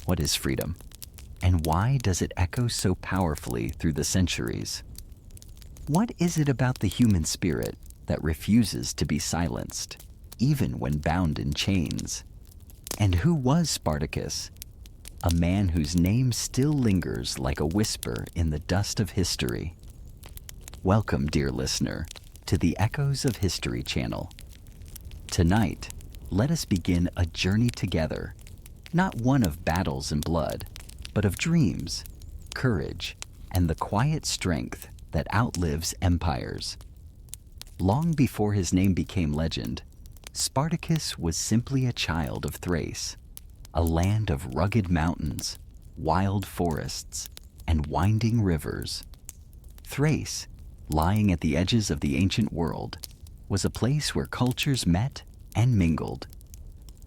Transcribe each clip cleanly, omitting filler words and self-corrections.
What is freedom? And why does it echo so powerfully through the centuries? What is it about the human spirit that refuses to be silenced, even when bound in chains? And who was Spartacus? A man whose name still lingers like a whisper in the dust of history. Welcome, dear listener, to the Echoes of History channel. Tonight, let us begin a journey together, not one of battles and blood, but of dreams, courage, and the quiet strength that outlives empires. Long before his name became legend, Spartacus was simply a child of Thrace, a land of rugged mountains, wild forests, and winding rivers. Thrace, lying at the edges of the ancient world, was a place where cultures met and mingled.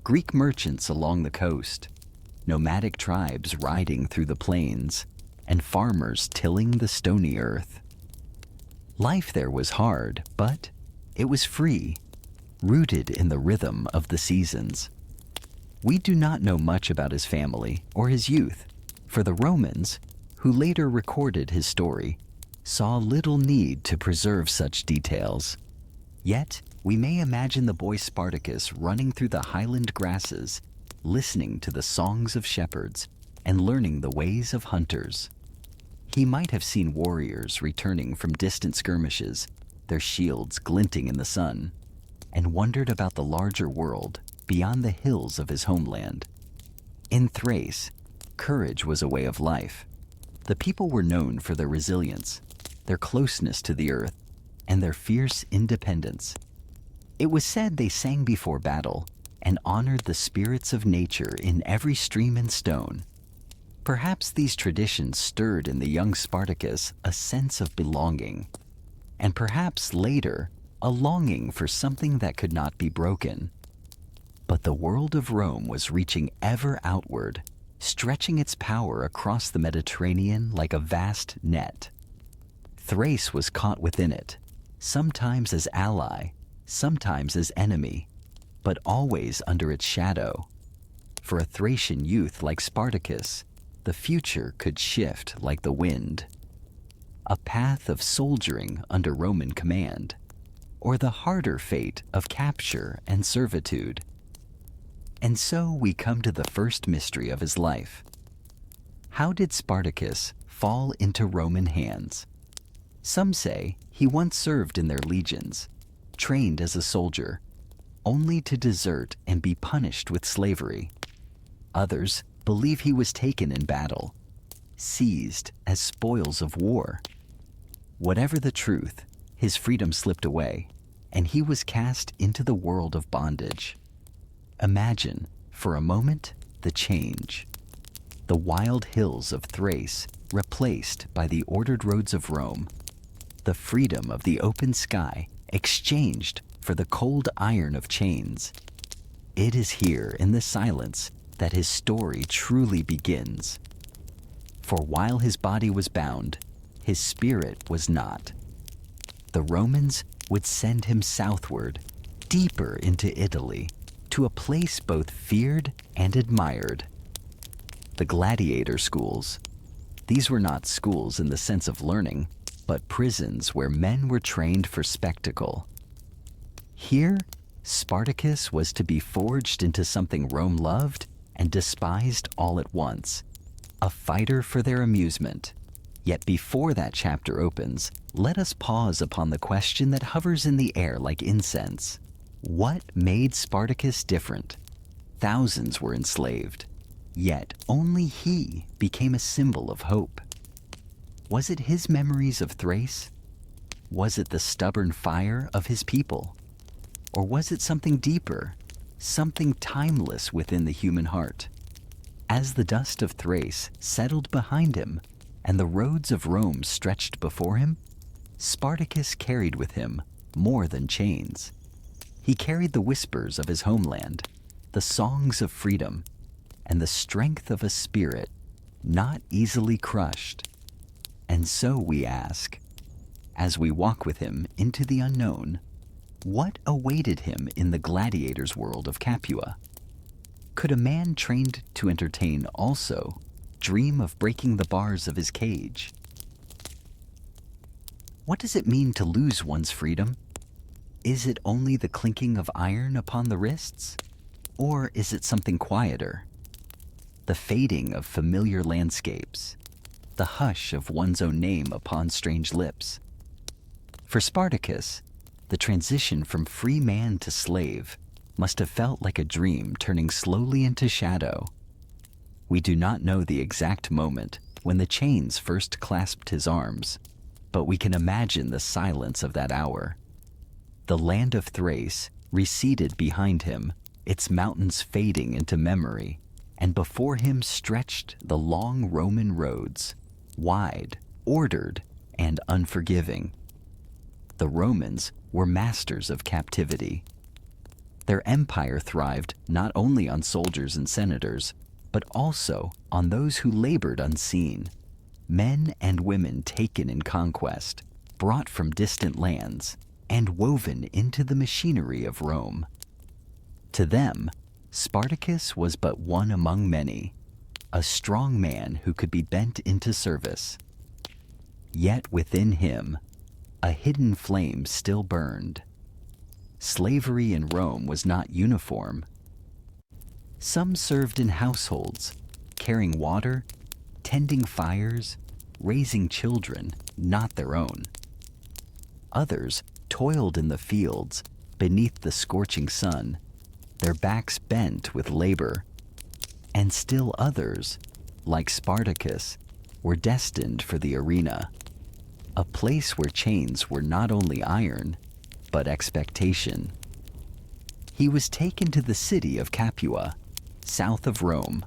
Greek merchants along the coast, nomadic tribes riding through the plains, and farmers tilling the stony earth. Life there was hard, but it was free, rooted in the rhythm of the seasons. We do not know much about his family or his youth, for the Romans, who later recorded his story, saw little need to preserve such details. Yet, we may imagine the boy Spartacus running through the highland grasses, listening to the songs of shepherds and learning the ways of hunters. He might have seen warriors returning from distant skirmishes, their shields glinting in the sun, and wondered about the larger world beyond the hills of his homeland. In Thrace, courage was a way of life. The people were known for their resilience, their closeness to the earth, and their fierce independence. It was said they sang before battle and honored the spirits of nature in every stream and stone. Perhaps these traditions stirred in the young Spartacus a sense of belonging, and perhaps later a longing for something that could not be broken. But the world of Rome was reaching ever outward, stretching its power across the Mediterranean like a vast net. Thrace was caught within it, sometimes as ally, sometimes as enemy, but always under its shadow. For a Thracian youth like Spartacus, the future could shift like the wind. A path of soldiering under Roman command, or the harder fate of capture and servitude. And so we come to the first mystery of his life. How did Spartacus fall into Roman hands? Some say he once served in their legions, trained as a soldier, only to desert and be punished with slavery. Others believe he was taken in battle, seized as spoils of war. Whatever the truth, his freedom slipped away, and he was cast into the world of bondage. Imagine, for a moment, the change. The wild hills of Thrace replaced by the ordered roads of Rome. The freedom of the open sky exchanged for the cold iron of chains. It is here in the silence that his story truly begins. For while his body was bound, his spirit was not. The Romans would send him southward, deeper into Italy, to a place both feared and admired. The gladiator schools. These were not schools in the sense of learning, but prisons where men were trained for spectacle. Here, Spartacus was to be forged into something Rome loved and despised all at once, a fighter for their amusement. Yet before that chapter opens, let us pause upon the question that hovers in the air like incense. What made Spartacus different? Thousands were enslaved, yet only he became a symbol of hope. Was it his memories of Thrace? Was it the stubborn fire of his people? Or was it something deeper, something timeless within the human heart? As the dust of Thrace settled behind him and the roads of Rome stretched before him, Spartacus carried with him more than chains. He carried the whispers of his homeland, the songs of freedom, and the strength of a spirit not easily crushed. And so we ask, as we walk with him into the unknown, what awaited him in the gladiator's world of Capua? Could a man trained to entertain also dream of breaking the bars of his cage? What does it mean to lose one's freedom? Is it only the clinking of iron upon the wrists? Or is it something quieter? The fading of familiar landscapes, the hush of one's own name upon strange lips. For Spartacus, the transition from free man to slave must have felt like a dream turning slowly into shadow. We do not know the exact moment when the chains first clasped his arms, but we can imagine the silence of that hour. The land of Thrace receded behind him, its mountains fading into memory, and before him stretched the long Roman roads, wide, ordered, and unforgiving. The Romans were masters of captivity. Their empire thrived not only on soldiers and senators, but also on those who labored unseen, men and women taken in conquest, brought from distant lands, and woven into the machinery of Rome. To them, Spartacus was but one among many, a strong man who could be bent into service. Yet within him, a hidden flame still burned. Slavery in Rome was not uniform. Some served in households, carrying water, tending fires, raising children not their own. Others toiled in the fields beneath the scorching sun, their backs bent with labor. And still others, like Spartacus, were destined for the arena, a place where chains were not only iron, but expectation. He was taken to the city of Capua, south of Rome,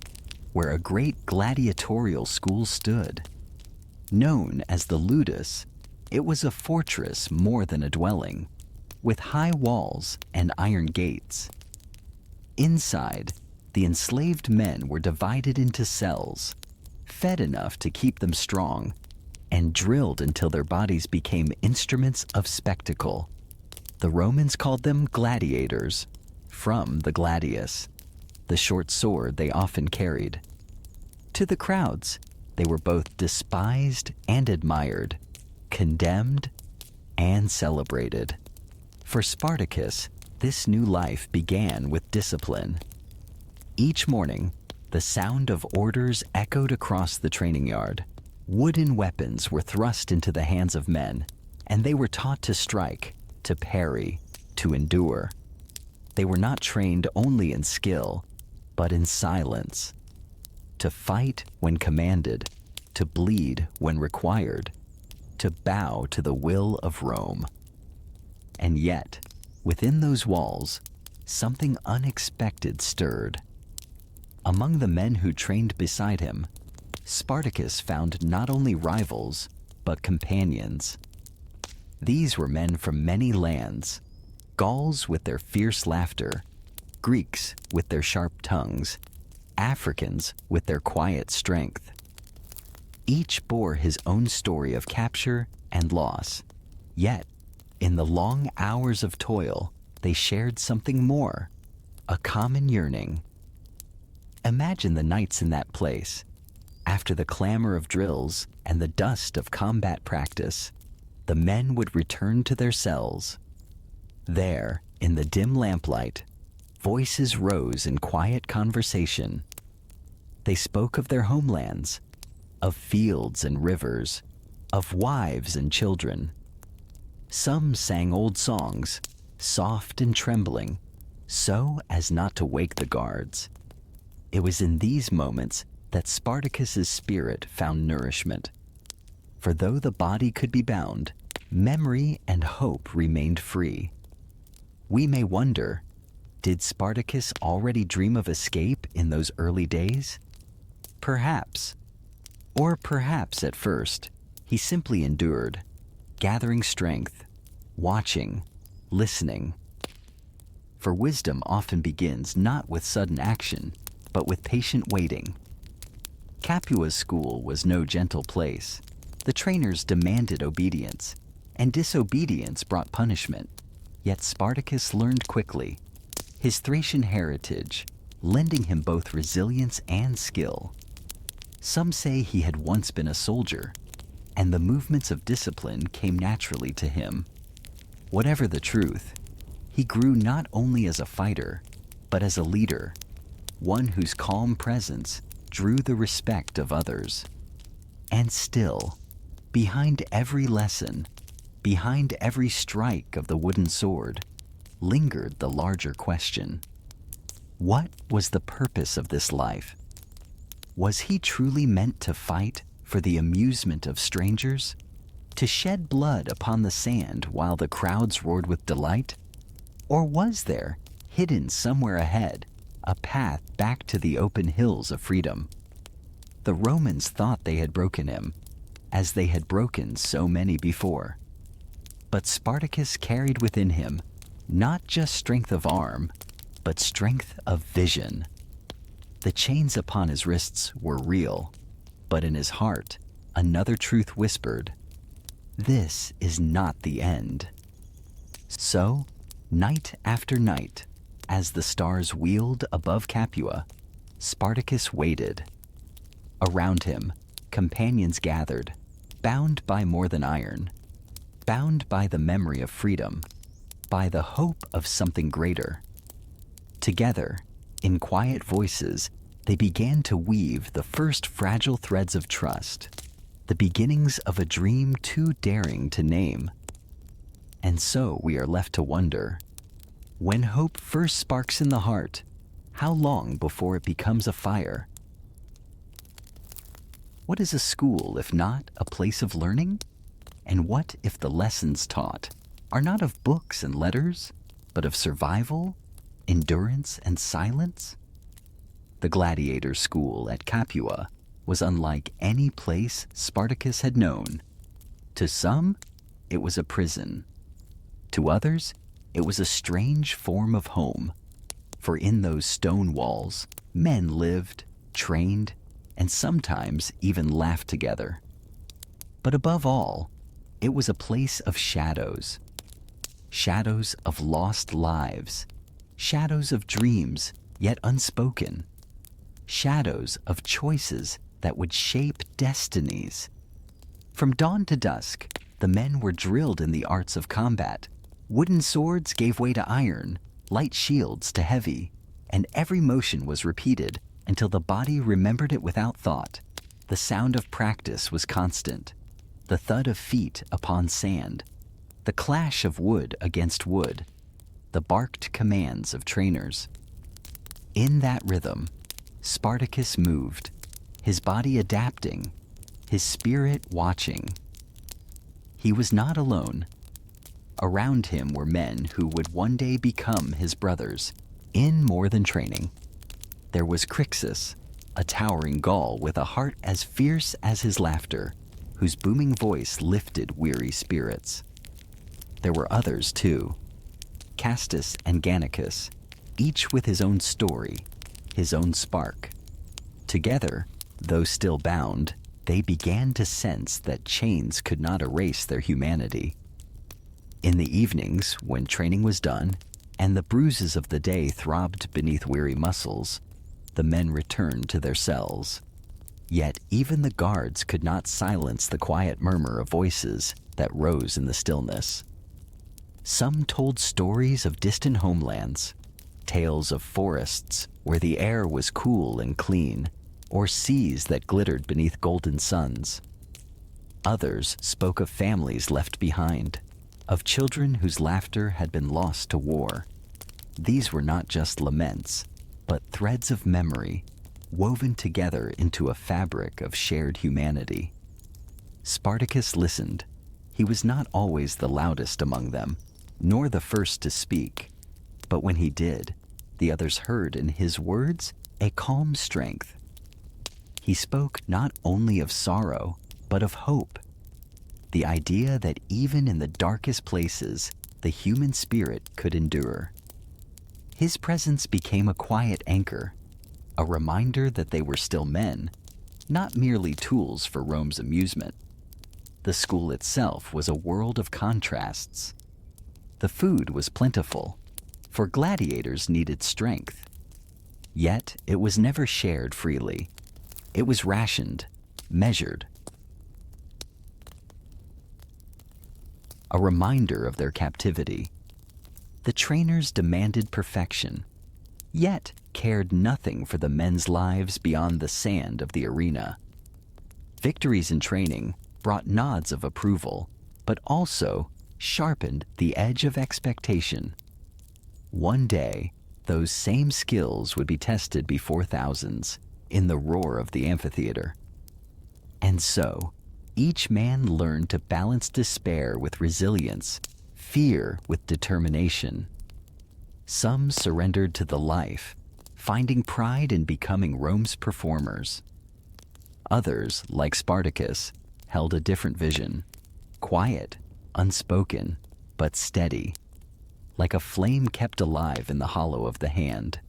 where a great gladiatorial school stood. Known as the Ludus, it was a fortress more than a dwelling, with high walls and iron gates. Inside, the enslaved men were divided into cells, fed enough to keep them strong, and drilled until their bodies became instruments of spectacle. The Romans called them gladiators, from the gladius, the short sword they often carried. To the crowds, they were both despised and admired, condemned and celebrated. For Spartacus, this new life began with discipline. Each morning, the sound of orders echoed across the training yard. Wooden weapons were thrust into the hands of men, and they were taught to strike, to parry, to endure. They were not trained only in skill, but in silence. To fight when commanded, to bleed when required, to bow to the will of Rome. And yet, within those walls, something unexpected stirred. Among the men who trained beside him, Spartacus found not only rivals, but companions. These were men from many lands, Gauls with their fierce laughter, Greeks with their sharp tongues, Africans with their quiet strength. Each bore his own story of capture and loss, yet, in the long hours of toil, they shared something more, a common yearning. Imagine the nights in that place. After the clamor of drills and the dust of combat practice, the men would return to their cells. There, in the dim lamplight, voices rose in quiet conversation. They spoke of their homelands, of fields and rivers, of wives and children. Some sang old songs, soft and trembling, so as not to wake the guards. It was in these moments that Spartacus's spirit found nourishment. For though the body could be bound, memory and hope remained free. We may wonder, did Spartacus already dream of escape in those early days? Perhaps. Or perhaps at first, he simply endured, gathering strength, watching, listening. For wisdom often begins not with sudden action, but with patient waiting. Capua's school was no gentle place. The trainers demanded obedience, and disobedience brought punishment. Yet Spartacus learned quickly. His Thracian heritage, lending him both resilience and skill. Some say he had once been a soldier, and the movements of discipline came naturally to him. Whatever the truth, he grew not only as a fighter, but as a leader, one whose calm presence drew the respect of others. And still, behind every lesson, behind every strike of the wooden sword, lingered the larger question. What was the purpose of this life? Was he truly meant to fight for the amusement of strangers? To shed blood upon the sand while the crowds roared with delight? Or was there, hidden somewhere ahead, a path back to the open hills of freedom? The Romans thought they had broken him, as they had broken so many before. But Spartacus carried within him not just strength of arm, but strength of vision. The chains upon his wrists were real, but in his heart another truth whispered, "This is not the end." So, night after night, as the stars wheeled above Capua, Spartacus waited. Around him, companions gathered, bound by more than iron, bound by the memory of freedom, by the hope of something greater. Together, in quiet voices, they began to weave the first fragile threads of trust, the beginnings of a dream too daring to name. And so we are left to wonder, when hope first sparks in the heart, how long before it becomes a fire? What is a school if not a place of learning? And what if the lessons taught are not of books and letters, but of survival, endurance, and silence? The gladiator school at Capua was unlike any place Spartacus had known. To some, it was a prison. To others, it was a strange form of home. For in those stone walls, men lived, trained, and sometimes even laughed together. But above all, it was a place of shadows. Shadows of lost lives. Shadows of dreams, yet unspoken. Shadows of choices that would shape destinies. From dawn to dusk, the men were drilled in the arts of combat. Wooden swords gave way to iron, light shields to heavy, and every motion was repeated until the body remembered it without thought. The sound of practice was constant, the thud of feet upon sand, the clash of wood against wood, the barked commands of trainers. In that rhythm, Spartacus moved, his body adapting, his spirit watching. He was not alone. Around him were men who would one day become his brothers, in more than training. There was Crixus, a towering Gaul with a heart as fierce as his laughter, whose booming voice lifted weary spirits. There were others, too, Castus and Gannicus, each with his own story, his own spark. Together, though still bound, they began to sense that chains could not erase their humanity. In the evenings, when training was done, and the bruises of the day throbbed beneath weary muscles, the men returned to their cells. Yet even the guards could not silence the quiet murmur of voices that rose in the stillness. Some told stories of distant homelands, tales of forests where the air was cool and clean, or seas that glittered beneath golden suns. Others spoke of families left behind, of children whose laughter had been lost to war. These were not just laments, but threads of memory, woven together into a fabric of shared humanity. Spartacus listened. He was not always the loudest among them, nor the first to speak, but when he did, the others heard in his words a calm strength. He spoke not only of sorrow, but of hope, the idea that even in the darkest places, the human spirit could endure. His presence became a quiet anchor, a reminder that they were still men, not merely tools for Rome's amusement. The school itself was a world of contrasts. The food was plentiful, for gladiators needed strength. Yet it was never shared freely. It was rationed, measured. A reminder of their captivity. The trainers demanded perfection, yet cared nothing for the men's lives beyond the sand of the arena. Victories in training brought nods of approval, but also sharpened the edge of expectation. One day, those same skills would be tested before thousands, in the roar of the amphitheater. And so, each man learned to balance despair with resilience, fear with determination. Some surrendered to the life, finding pride in becoming Rome's performers. Others, like Spartacus, held a different vision, quiet, unspoken, but steady, like a flame kept alive in the hollow of the hand.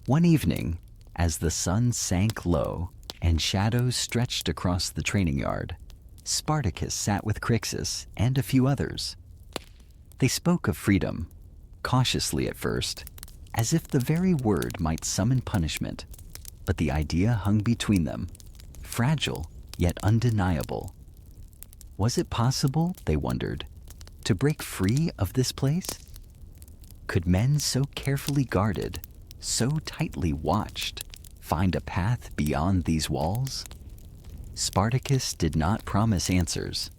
One evening, as the sun sank low and shadows stretched across the training yard, Spartacus sat with Crixus and a few others. They spoke of freedom, cautiously at first, as if the very word might summon punishment, but the idea hung between them, fragile yet undeniable. Was it possible, they wondered, to break free of this place? Could men so carefully guarded, so tightly watched, find a path beyond these walls? Spartacus did not promise answers.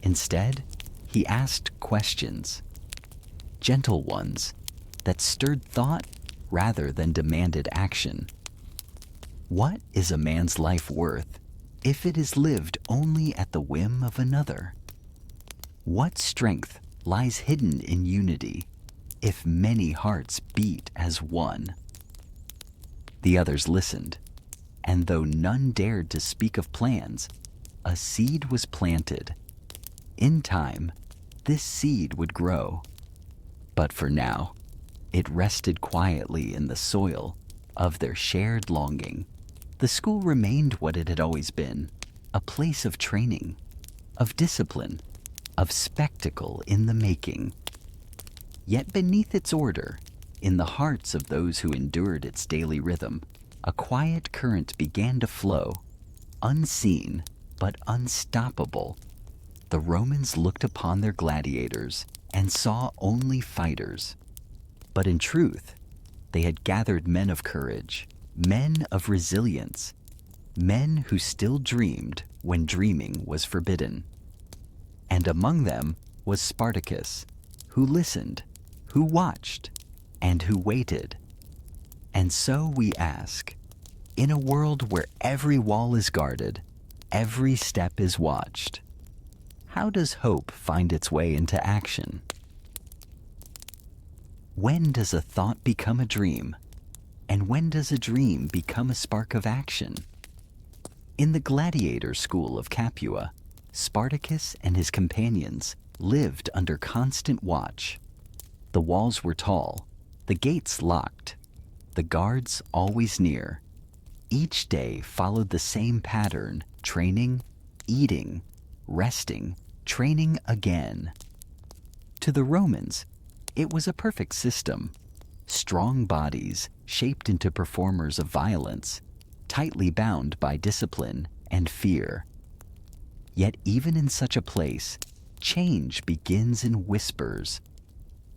Instead, he asked questions, gentle ones that stirred thought rather than demanded action. What is a man's life worth if it is lived only at the whim of another? What strength lies hidden in unity if many hearts beat as one? The others listened, and though none dared to speak of plans, a seed was planted. In time, this seed would grow. But for now, it rested quietly in the soil of their shared longing. The school remained what it had always been, a place of training, of discipline, of spectacle in the making. Yet beneath its order, in the hearts of those who endured its daily rhythm, a quiet current began to flow, unseen but unstoppable. The Romans looked upon their gladiators and saw only fighters. But in truth, they had gathered men of courage, men of resilience, men who still dreamed when dreaming was forbidden. And among them was Spartacus, who listened, who watched, and who waited. And so we ask, in a world where every wall is guarded, every step is watched, how does hope find its way into action? When does a thought become a dream? And when does a dream become a spark of action? In the gladiator school of Capua, Spartacus and his companions lived under constant watch. The walls were tall, the gates locked, the guards always near. Each day followed the same pattern: training, eating, resting, training again. To the Romans, it was a perfect system. Strong bodies shaped into performers of violence, tightly bound by discipline and fear. Yet even in such a place, change begins in whispers.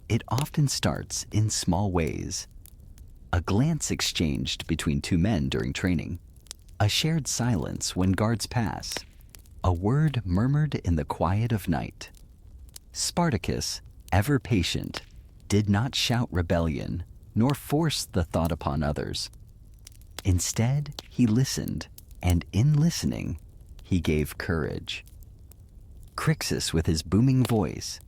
It often starts in small ways. A glance exchanged between two men during training, a shared silence when guards pass, a word murmured in the quiet of night. Spartacus, ever patient, did not shout rebellion, nor force the thought upon others. Instead, he listened, and in listening, he gave courage. Crixus with his booming voice,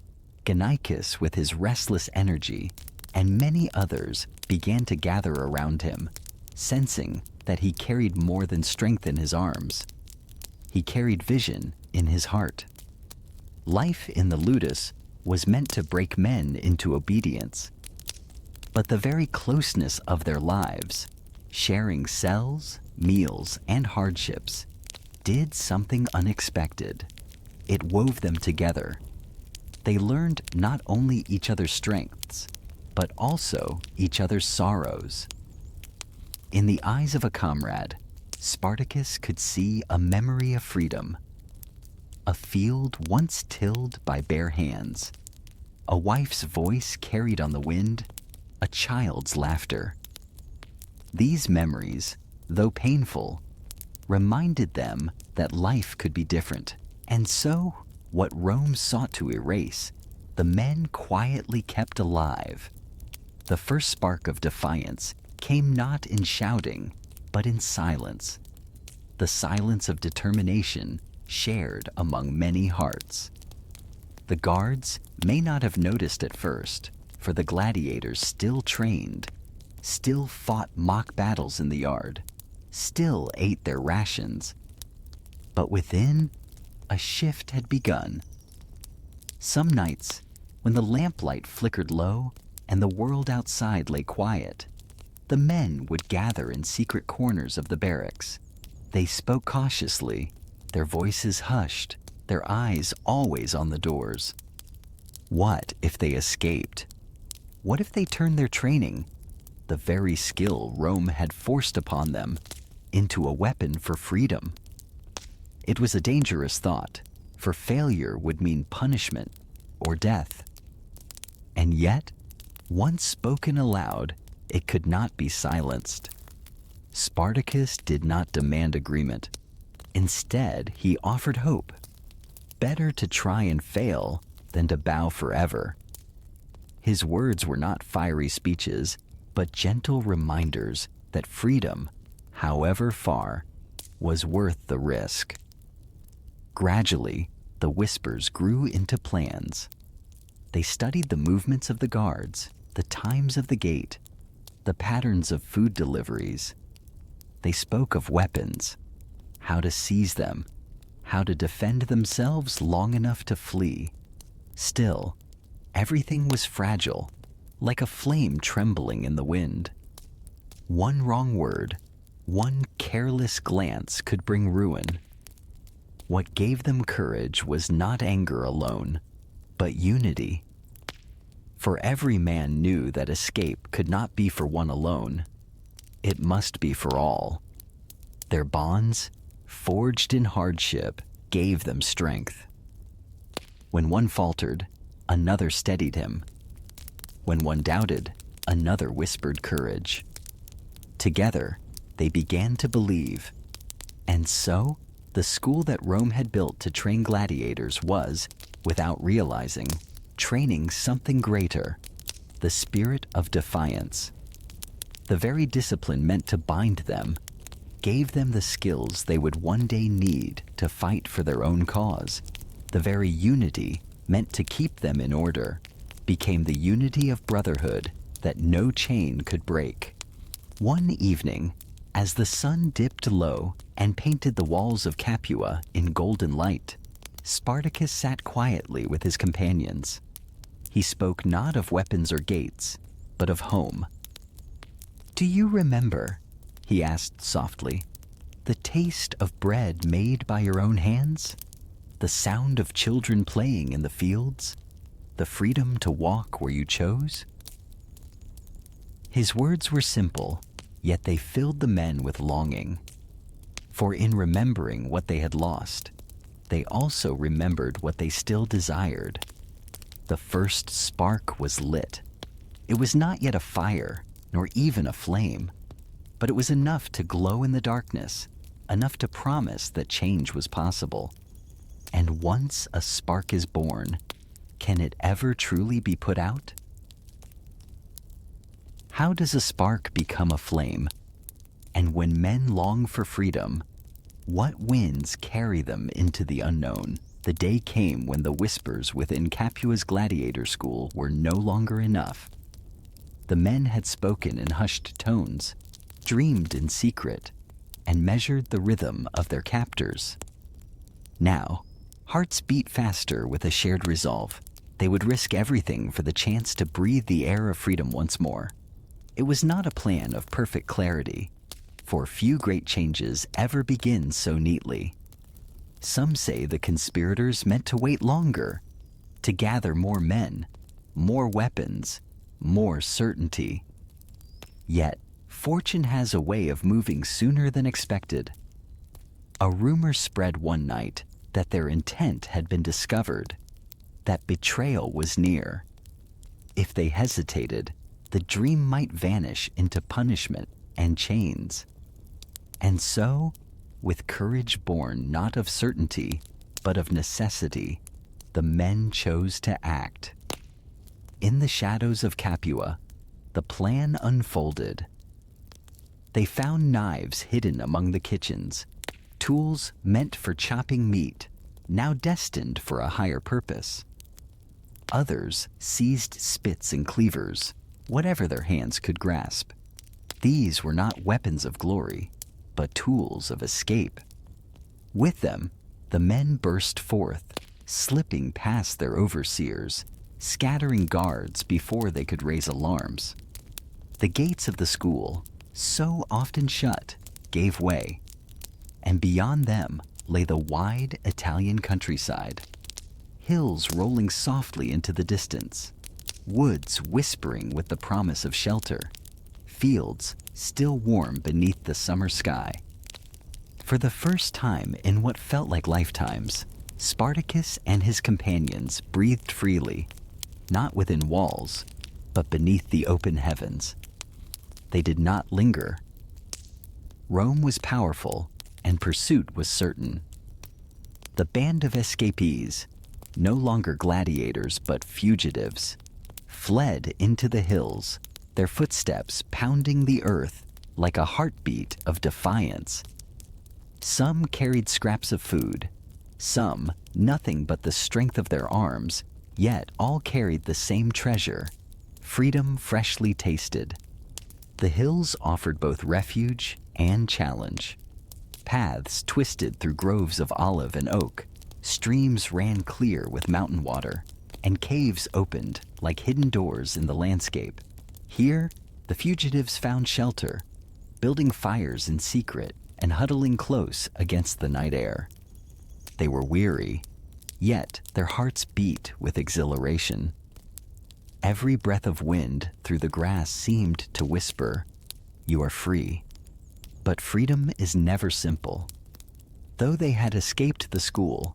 Gannicus with his restless energy, and many others began to gather around him, sensing that he carried more than strength in his arms. He carried vision in his heart. Life in the ludus was meant to break men into obedience. But the very closeness of their lives, sharing cells, meals, and hardships, did something unexpected. It wove them together. They learned not only each other's strengths, but also each other's sorrows. In the eyes of a comrade, Spartacus could see a memory of freedom, a field once tilled by bare hands, a wife's voice carried on the wind, a child's laughter. These memories, though painful, reminded them that life could be different. And so, what Rome sought to erase, the men quietly kept alive. The first spark of defiance came not in shouting, but in silence. The silence of determination shared among many hearts. The guards may not have noticed at first, for the gladiators still trained, still fought mock battles in the yard, still ate their rations. But within, a shift had begun. Some nights, when the lamplight flickered low and the world outside lay quiet, the men would gather in secret corners of the barracks. They spoke cautiously, their voices hushed, their eyes always on the doors. What if they escaped? What if they turned their training, the very skill Rome had forced upon them, into a weapon for freedom? It was a dangerous thought, for failure would mean punishment or death. And yet, once spoken aloud, it could not be silenced. Spartacus did not demand agreement. Instead, he offered hope. Better to try and fail than to bow forever. His words were not fiery speeches, but gentle reminders that freedom, however far, was worth the risk. Gradually, the whispers grew into plans. They studied the movements of the guards, the times of the gate, the patterns of food deliveries. They spoke of weapons, how to seize them, how to defend themselves long enough to flee. Still, everything was fragile, like a flame trembling in the wind. One wrong word, one careless glance could bring ruin. What gave them courage was not anger alone, but unity. For every man knew that escape could not be for one alone. It must be for all. Their bonds, forged in hardship, gave them strength. When one faltered, another steadied him. When one doubted, another whispered courage. Together, they began to believe. And so, the school that Rome had built to train gladiators was, without realizing, training something greater, the spirit of defiance. The very discipline meant to bind them gave them the skills they would one day need to fight for their own cause. The very unity meant to keep them in order became the unity of brotherhood that no chain could break. One evening, as the sun dipped low and painted the walls of Capua in golden light, Spartacus sat quietly with his companions. He spoke not of weapons or gates, but of home. "Do you remember," he asked softly, "the taste of bread made by your own hands? The sound of children playing in the fields? The freedom to walk where you chose?" His words were simple, yet they filled the men with longing. For in remembering what they had lost, they also remembered what they still desired. The first spark was lit. It was not yet a fire, nor even a flame, but it was enough to glow in the darkness, enough to promise that change was possible. And once a spark is born, can it ever truly be put out? How does a spark become a flame? And when men long for freedom, what winds carry them into the unknown? The day came when the whispers within Capua's gladiator school were no longer enough. The men had spoken in hushed tones, dreamed in secret, and measured the rhythm of their captors. Now, hearts beat faster with a shared resolve. They would risk everything for the chance to breathe the air of freedom once more. It was not a plan of perfect clarity, for few great changes ever begin so neatly. Some say the conspirators meant to wait longer, to gather more men, more weapons, more certainty. Yet, fortune has a way of moving sooner than expected. A rumor spread one night that their intent had been discovered, that betrayal was near. If they hesitated, the dream might vanish into punishment and chains. And so, with courage born not of certainty, but of necessity, the men chose to act. In the shadows of Capua, the plan unfolded. They found knives hidden among the kitchens, tools meant for chopping meat, now destined for a higher purpose. Others seized spits and cleavers, whatever their hands could grasp. These were not weapons of glory, but tools of escape. With them, the men burst forth, slipping past their overseers, scattering guards before they could raise alarms. The gates of the school, so often shut, gave way, and beyond them lay the wide Italian countryside, hills rolling softly into the distance, woods whispering with the promise of shelter, fields still warm beneath the summer sky. For the first time in what felt like lifetimes, Spartacus and his companions breathed freely, not within walls, but beneath the open heavens. They did not linger. Rome was powerful, and pursuit was certain. The band of escapees, no longer gladiators but fugitives, fled into the hills, their footsteps pounding the earth like a heartbeat of defiance. Some carried scraps of food, some nothing but the strength of their arms, yet all carried the same treasure, freedom freshly tasted. The hills offered both refuge and challenge. Paths twisted through groves of olive and oak, streams ran clear with mountain water, and caves opened like hidden doors in the landscape. Here, the fugitives found shelter, building fires in secret and huddling close against the night air. They were weary, yet their hearts beat with exhilaration. Every breath of wind through the grass seemed to whisper, "You are free." But freedom is never simple. Though they had escaped the school,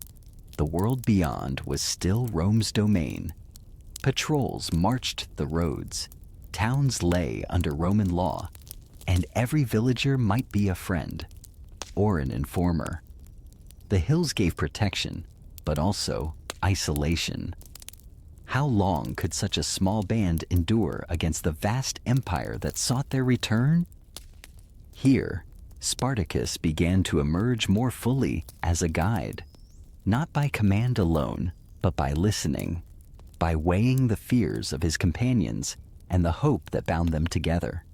the world beyond was still Rome's domain. Patrols marched the roads, towns lay under Roman law, and every villager might be a friend or an informer. The hills gave protection, but also isolation. How long could such a small band endure against the vast empire that sought their return? Here, Spartacus began to emerge more fully as a guide, not by command alone, but by listening, by weighing the fears of his companions and the hope that bound them together.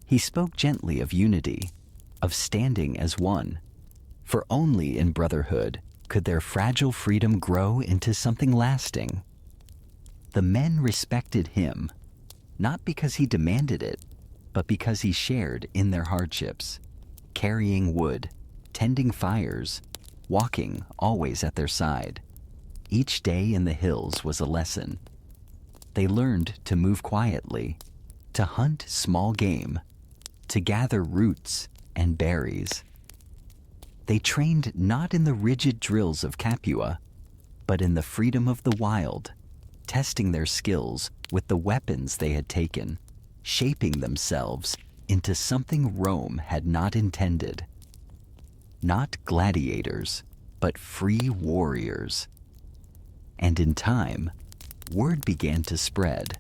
He spoke gently of unity, of standing as one, for only in brotherhood could their fragile freedom grow into something lasting. The men respected him, not because he demanded it, but because he shared in their hardships, carrying wood, tending fires, walking always at their side. Each day in the hills was a lesson. They learned to move quietly, to hunt small game, to gather roots and berries. They trained not in the rigid drills of Capua, but in the freedom of the wild, testing their skills with the weapons they had taken, shaping themselves into something Rome had not intended. Not gladiators, but free warriors. And in time, word began to spread.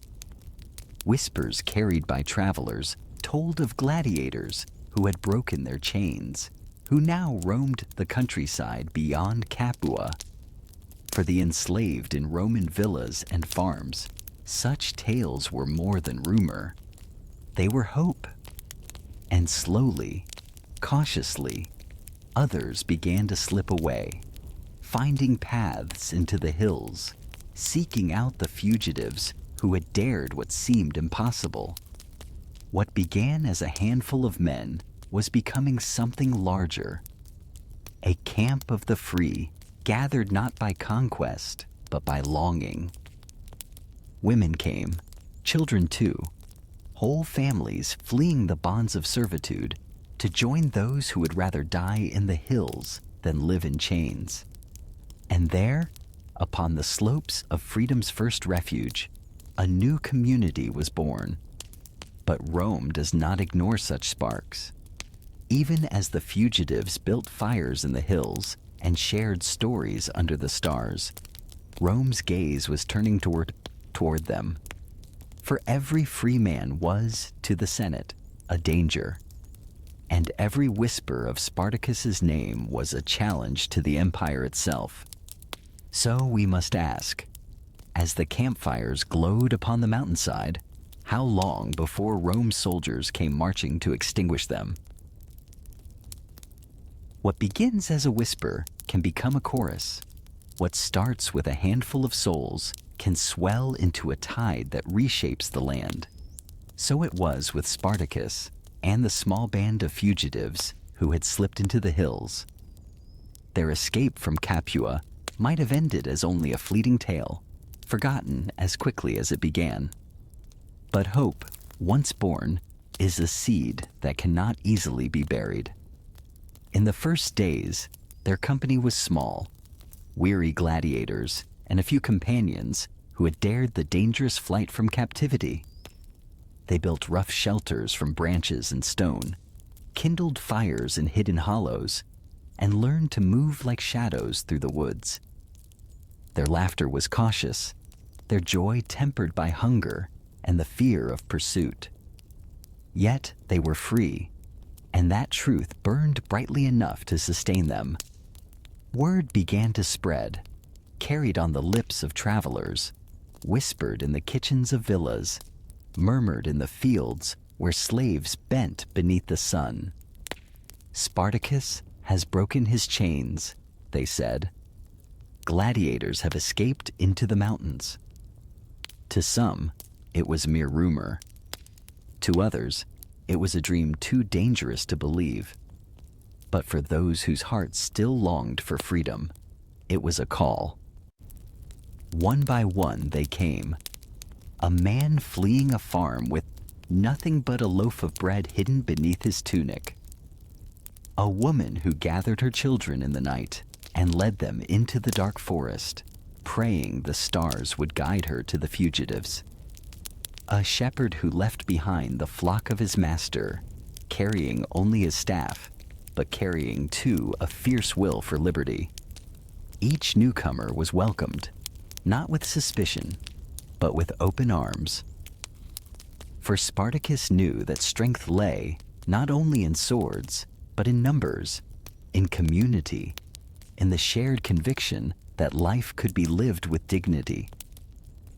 Whispers carried by travelers told of gladiators who had broken their chains, who now roamed the countryside beyond Capua. For the enslaved in Roman villas and farms, such tales were more than rumor. They were hope. And slowly, cautiously, others began to slip away, finding paths into the hills, seeking out the fugitives who had dared what seemed impossible. What began as a handful of men was becoming something larger. A camp of the free, gathered not by conquest, but by longing. Women came, children too, whole families fleeing the bonds of servitude to join those who would rather die in the hills than live in chains. And there, upon the slopes of freedom's first refuge, a new community was born. But Rome does not ignore such sparks. Even as the fugitives built fires in the hills and shared stories under the stars, Rome's gaze was turning toward them. For every free man was, to the Senate, a danger, and every whisper of Spartacus's name was a challenge to the empire itself. So we must ask, as the campfires glowed upon the mountainside, how long before Rome's soldiers came marching to extinguish them? What begins as a whisper can become a chorus. What starts with a handful of souls can swell into a tide that reshapes the land. So it was with Spartacus and the small band of fugitives who had slipped into the hills. Their escape from Capua might have ended as only a fleeting tale, forgotten as quickly as it began. But hope, once born, is a seed that cannot easily be buried. In the first days, their company was small, weary gladiators and a few companions who had dared the dangerous flight from captivity. They built rough shelters from branches and stone, kindled fires in hidden hollows, and learned to move like shadows through the woods. Their laughter was cautious, their joy tempered by hunger and the fear of pursuit. Yet they were free, and that truth burned brightly enough to sustain them. Word began to spread, carried on the lips of travelers, whispered in the kitchens of villas, murmured in the fields where slaves bent beneath the sun. Spartacus has broken his chains, they said. Gladiators have escaped into the mountains. To some, it was mere rumor. To others, it was a dream too dangerous to believe. But for those whose hearts still longed for freedom, it was a call. One by one they came. A man fleeing a farm with nothing but a loaf of bread hidden beneath his tunic. A woman who gathered her children in the night and led them into the dark forest, praying the stars would guide her to the fugitives. A shepherd who left behind the flock of his master, carrying only his staff, but carrying too a fierce will for liberty. Each newcomer was welcomed, not with suspicion, but with open arms. For Spartacus knew that strength lay not only in swords, but in numbers, in community, in the shared conviction that life could be lived with dignity.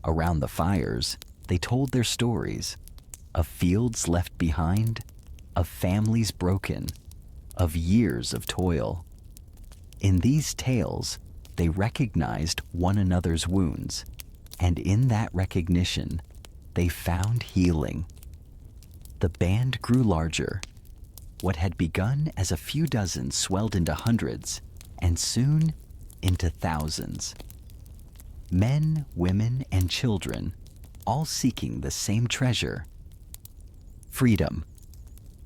Around the fires, they told their stories of fields left behind, of families broken, of years of toil. In these tales, they recognized one another's wounds, and in that recognition, they found healing. The band grew larger. What had begun as a few dozen swelled into hundreds, and soon into thousands. Men, women, and children, all seeking the same treasure: freedom.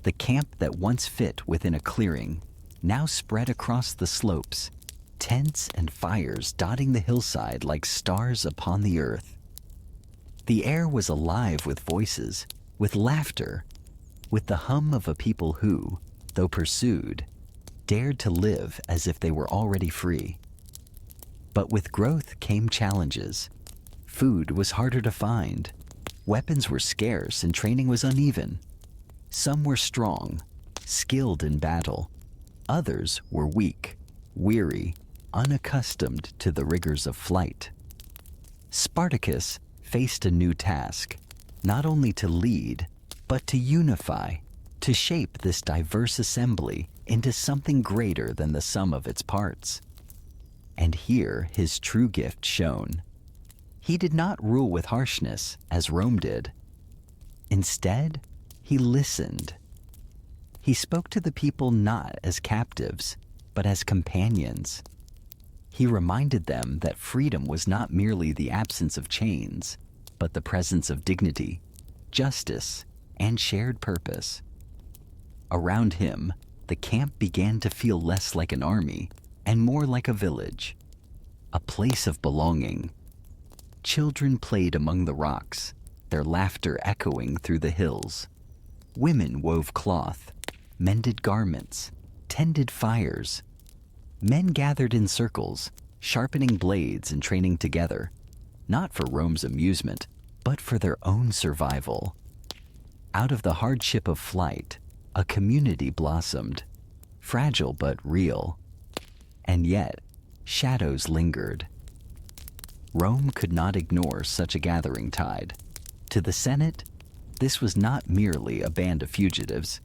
The camp that once fit within a clearing now spread across the slopes, tents and fires dotting the hillside like stars upon the earth. The air was alive with voices, with laughter, with the hum of a people who, though pursued, dared to live as if they were already free. But with growth came challenges. Food was harder to find, weapons were scarce, and training was uneven. Some were strong, skilled in battle. Others were weak, weary, unaccustomed to the rigors of flight. Spartacus faced a new task, not only to lead, but to unify, to shape this diverse assembly into something greater than the sum of its parts. And here his true gift shone. He did not rule with harshness, as Rome did. Instead, he listened. He spoke to the people not as captives, but as companions. He reminded them that freedom was not merely the absence of chains, but the presence of dignity, justice, and shared purpose. Around him, the camp began to feel less like an army and more like a village, a place of belonging. Children played among the rocks, their laughter echoing through the hills. Women wove cloth, mended garments, tended fires. Men gathered in circles, sharpening blades and training together, not for Rome's amusement, but for their own survival. Out of the hardship of flight, a community blossomed, fragile but real. And yet, shadows lingered. Rome could not ignore such a gathering tide. To the Senate, this was not merely a band of fugitives.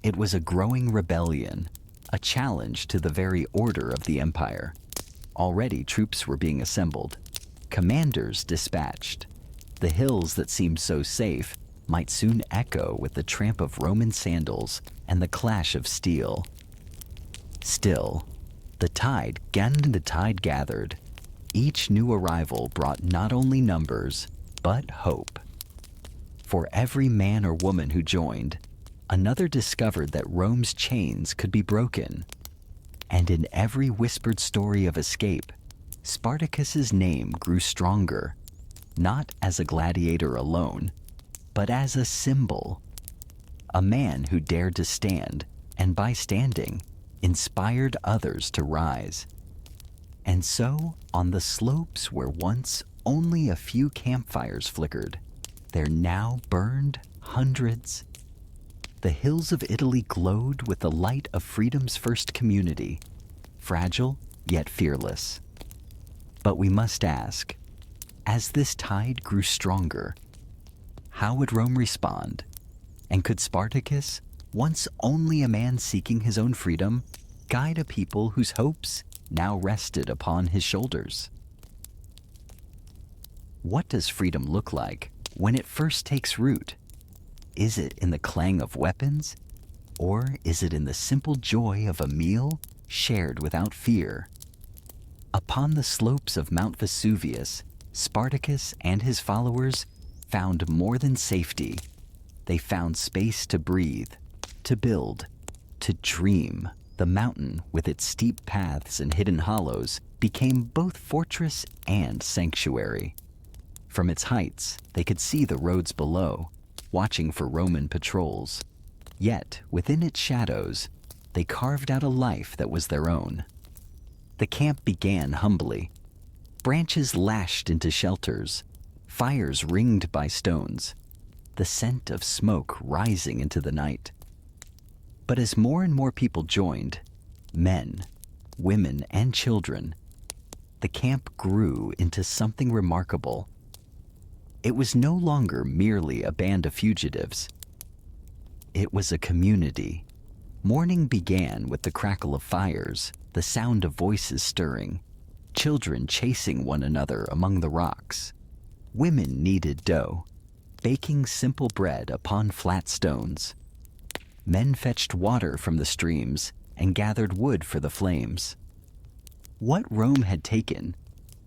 It was a growing rebellion, a challenge to the very order of the empire. Already troops were being assembled, commanders dispatched. The hills that seemed so safe might soon echo with the tramp of Roman sandals and the clash of steel. Still, the tide gathered. Each new arrival brought not only numbers, but hope. For every man or woman who joined, another discovered that Rome's chains could be broken. And in every whispered story of escape, Spartacus's name grew stronger, not as a gladiator alone, but as a symbol. A man who dared to stand, and by standing, inspired others to rise. And so, on the slopes where once only a few campfires flickered, there now burned hundreds. The hills of Italy glowed with the light of freedom's first community, fragile yet fearless. But we must ask, as this tide grew stronger, how would Rome respond? And could Spartacus, once only a man seeking his own freedom, guide a people whose hopes now rested upon his shoulders? What does freedom look like when it first takes root? Is it in the clang of weapons? Or is it in the simple joy of a meal shared without fear? Upon the slopes of Mount Vesuvius, Spartacus and his followers found more than safety. They found space to breathe, to build, to dream. The mountain, with its steep paths and hidden hollows, became both fortress and sanctuary. From its heights, they could see the roads below, watching for Roman patrols. Yet, within its shadows, they carved out a life that was their own. The camp began humbly. Branches lashed into shelters, fires ringed by stones, the scent of smoke rising into the night. But as more and more people joined, men, women, and children, the camp grew into something remarkable. It was no longer merely a band of fugitives. It was a community. Morning began with the crackle of fires, the sound of voices stirring, children chasing one another among the rocks. Women kneaded dough, baking simple bread upon flat stones. Men fetched water from the streams and gathered wood for the flames. What Rome had taken,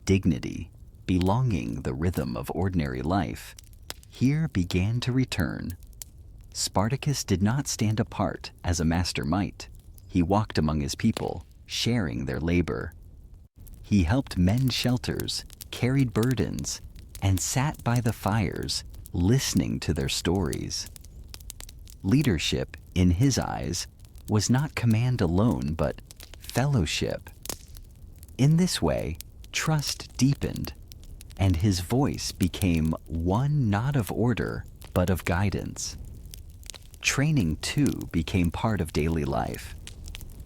dignity, belonging, the rhythm of ordinary life, here began to return. Spartacus did not stand apart as a master might. He walked among his people, sharing their labor. He helped mend shelters, carried burdens, and sat by the fires, listening to their stories. Leadership, in his eyes, was not command alone, but fellowship. In this way, trust deepened, and his voice became one not of order, but of guidance. Training, too, became part of daily life.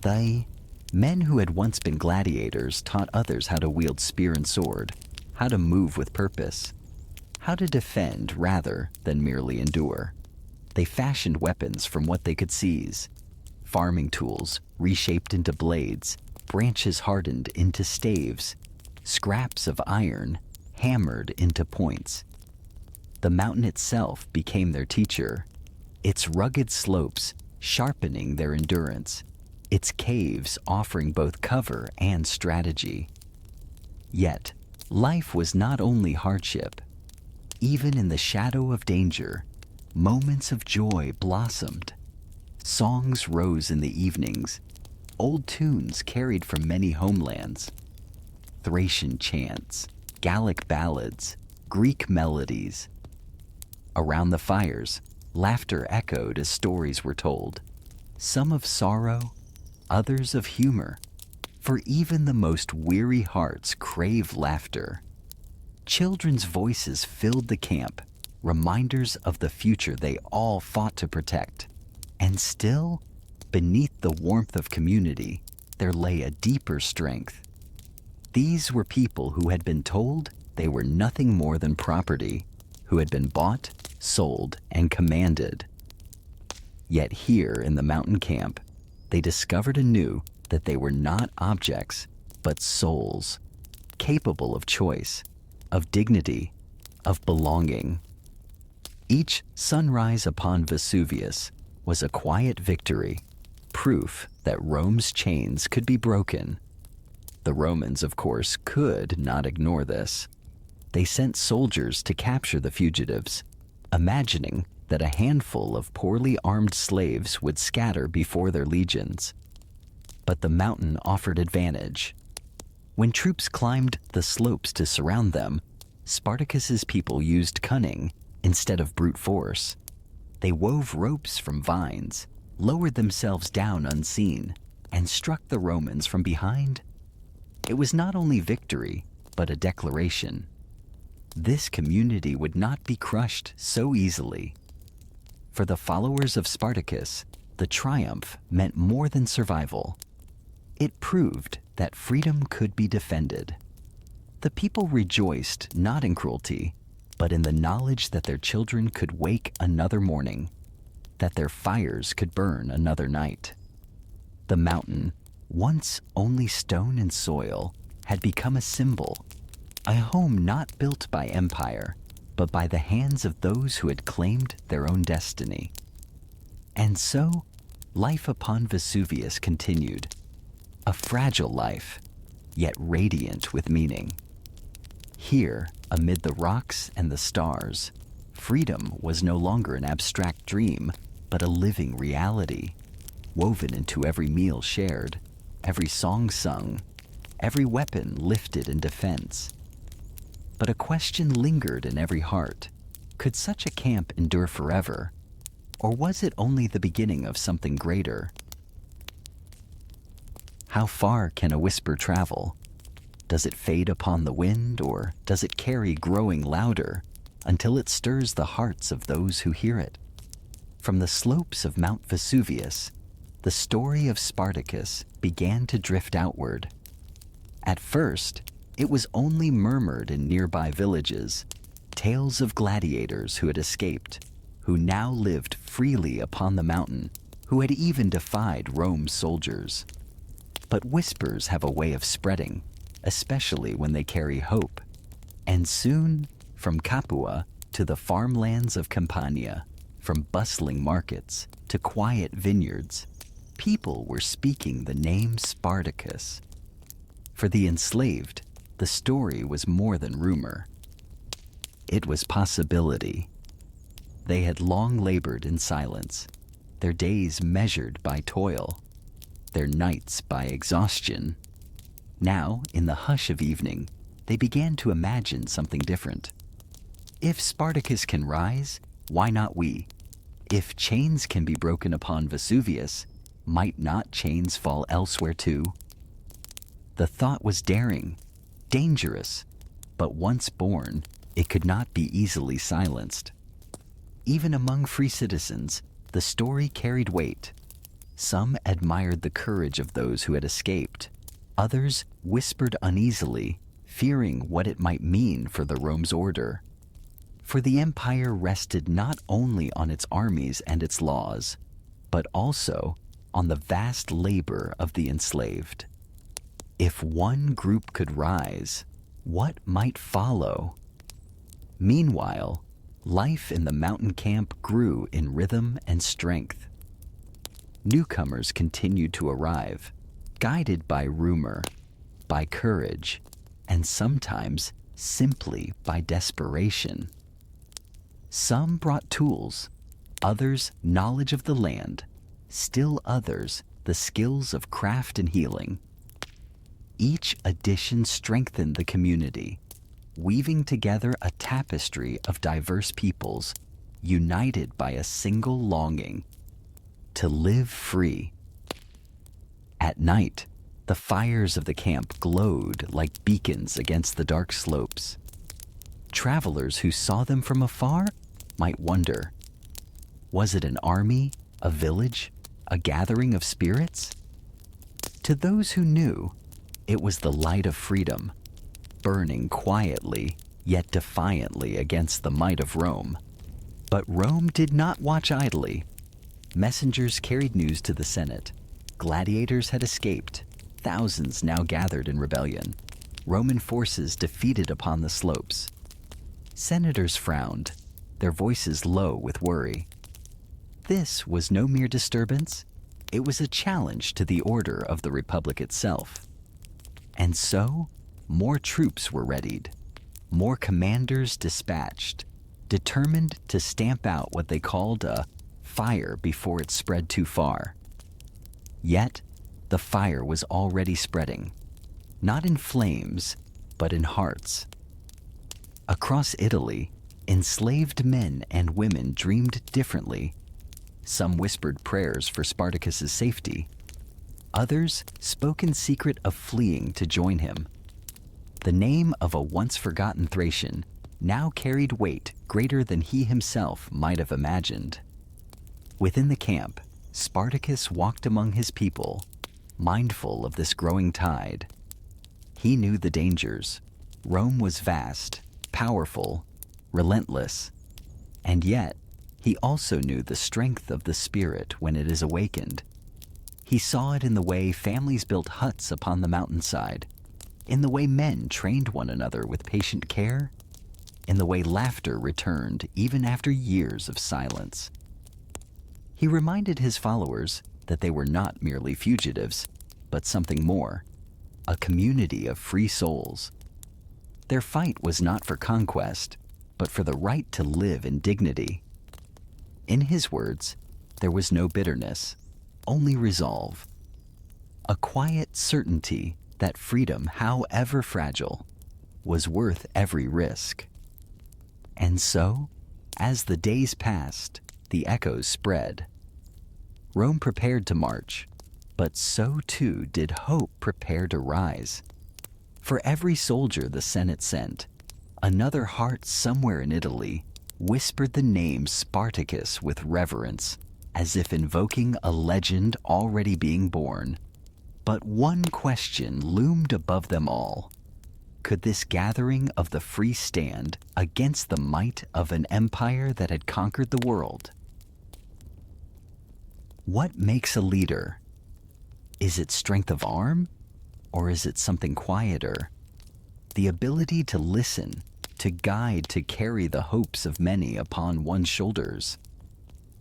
The men who had once been gladiators taught others how to wield spear and sword, how to move with purpose, how to defend rather than merely endure. They fashioned weapons from what they could seize, farming tools reshaped into blades, branches hardened into staves, scraps of iron hammered into points. The mountain itself became their teacher, its rugged slopes sharpening their endurance, its caves offering both cover and strategy. Yet, life was not only hardship. Even in the shadow of danger, moments of joy blossomed. Songs rose in the evenings, old tunes carried from many homelands. Thracian chants, Gallic ballads, Greek melodies. Around the fires, laughter echoed as stories were told, some of sorrow, others of humor, for even the most weary hearts crave laughter. Children's voices filled the camp, reminders of the future they all fought to protect. And still, beneath the warmth of community, there lay a deeper strength. These were people who had been told they were nothing more than property, who had been bought, sold, and commanded. Yet here in the mountain camp, they discovered anew that they were not objects, but souls, capable of choice, of dignity, of belonging. Each sunrise upon Vesuvius was a quiet victory, proof that Rome's chains could be broken. The Romans, of course, could not ignore this. They sent soldiers to capture the fugitives, imagining that a handful of poorly armed slaves would scatter before their legions. But the mountain offered advantage. When troops climbed the slopes to surround them, Spartacus's people used cunning instead of brute force. They wove ropes from vines, lowered themselves down unseen, and struck the Romans from behind. It was not only victory, but a declaration. This community would not be crushed so easily. For the followers of Spartacus, the triumph meant more than survival. It proved that freedom could be defended. The people rejoiced not in cruelty, but in the knowledge that their children could wake another morning, that their fires could burn another night. The mountain, once only stone and soil, had become a symbol, a home not built by empire, but by the hands of those who had claimed their own destiny. And so, life upon Vesuvius continued, a fragile life, yet radiant with meaning. Here, amid the rocks and the stars, freedom was no longer an abstract dream, but a living reality, woven into every meal shared, every song sung, every weapon lifted in defense. But a question lingered in every heart. Could such a camp endure forever? Or was it only the beginning of something greater? How far can a whisper travel? Does it fade upon the wind, or does it carry growing louder until it stirs the hearts of those who hear it? From the slopes of Mount Vesuvius, the story of Spartacus began to drift outward. At first, it was only murmured in nearby villages, tales of gladiators who had escaped, who now lived freely upon the mountain, who had even defied Rome's soldiers. But whispers have a way of spreading, especially when they carry hope. And soon, from Capua to the farmlands of Campania, from bustling markets to quiet vineyards, people were speaking the name Spartacus. For the enslaved, the story was more than rumor. It was possibility. They had long labored in silence, their days measured by toil, their nights by exhaustion. Now, in the hush of evening, they began to imagine something different. If Spartacus can rise, why not we? If chains can be broken upon Vesuvius, might not chains fall elsewhere too? The thought was daring, dangerous, but once born, it could not be easily silenced. Even among free citizens, the story carried weight. Some admired the courage of those who had escaped. Others whispered uneasily, fearing what it might mean for the Rome's order. For the empire rested not only on its armies and its laws, but also on the vast labor of the enslaved. If one group could rise, what might follow? Meanwhile, life in the mountain camp grew in rhythm and strength. Newcomers continued to arrive, guided by rumor, by courage, and sometimes simply by desperation. Some brought tools, others knowledge of the land, still others the skills of craft and healing. Each addition strengthened the community, weaving together a tapestry of diverse peoples, united by a single longing: to live free. At night, the fires of the camp glowed like beacons against the dark slopes. Travelers who saw them from afar might wonder, was it an army, a village, a gathering of spirits? To those who knew, it was the light of freedom, burning quietly yet defiantly against the might of Rome. But Rome did not watch idly. Messengers carried news to the Senate. Gladiators had escaped, thousands now gathered in rebellion. Roman forces defeated upon the slopes. Senators frowned, their voices low with worry. This was no mere disturbance. It was a challenge to the order of the Republic itself. And so, more troops were readied, more commanders dispatched, determined to stamp out what they called a fire before it spread too far. Yet, the fire was already spreading, not in flames, but in hearts. Across Italy, enslaved men and women dreamed differently. Some whispered prayers for Spartacus's safety. Others spoke in secret of fleeing to join him. The name of a once-forgotten Thracian now carried weight greater than he himself might have imagined. Within the camp, Spartacus walked among his people, mindful of this growing tide. He knew the dangers. Rome was vast, powerful, relentless, and yet he also knew the strength of the spirit when it is awakened. He saw it in the way families built huts upon the mountainside, in the way men trained one another with patient care, in the way laughter returned even after years of silence. He reminded his followers that they were not merely fugitives, but something more, a community of free souls. Their fight was not for conquest, but for the right to live in dignity. In his words, there was no bitterness, only resolve. A quiet certainty that freedom, however fragile, was worth every risk. And so, as the days passed, the echoes spread. Rome prepared to march, but so too did hope prepare to rise. For every soldier the Senate sent, another heart somewhere in Italy whispered the name Spartacus with reverence, as if invoking a legend already being born. But one question loomed above them all. Could this gathering of the free stand against the might of an empire that had conquered the world? What makes a leader? Is it strength of arm, or is it something quieter? The ability to listen, to guide, to carry the hopes of many upon one's shoulders.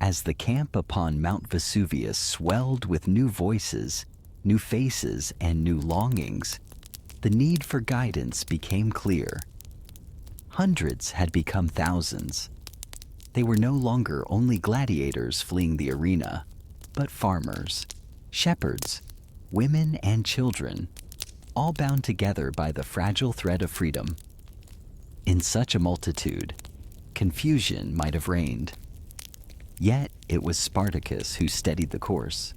As the camp upon Mount Vesuvius swelled with new voices, new faces, and new longings, the need for guidance became clear. Hundreds had become thousands. They were no longer only gladiators fleeing the arena, but farmers, shepherds, women, and children, all bound together by the fragile thread of freedom. In such a multitude, confusion might have reigned. Yet it was Spartacus who steadied the course.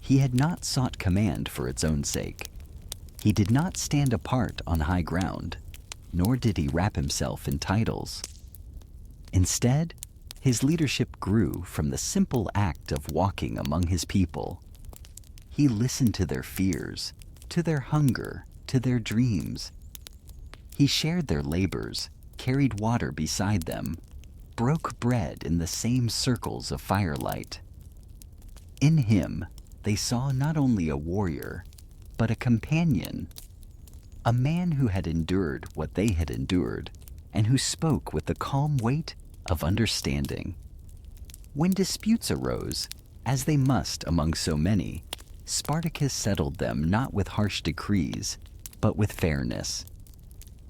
He had not sought command for its own sake. He did not stand apart on high ground, nor did he wrap himself in titles. Instead, his leadership grew from the simple act of walking among his people. He listened to their fears, to their hunger, to their dreams. He shared their labors, carried water beside them, broke bread in the same circles of firelight. In him, they saw not only a warrior, but a companion, a man who had endured what they had endured, and who spoke with the calm weight of understanding. When disputes arose, as they must among so many, Spartacus settled them not with harsh decrees, but with fairness.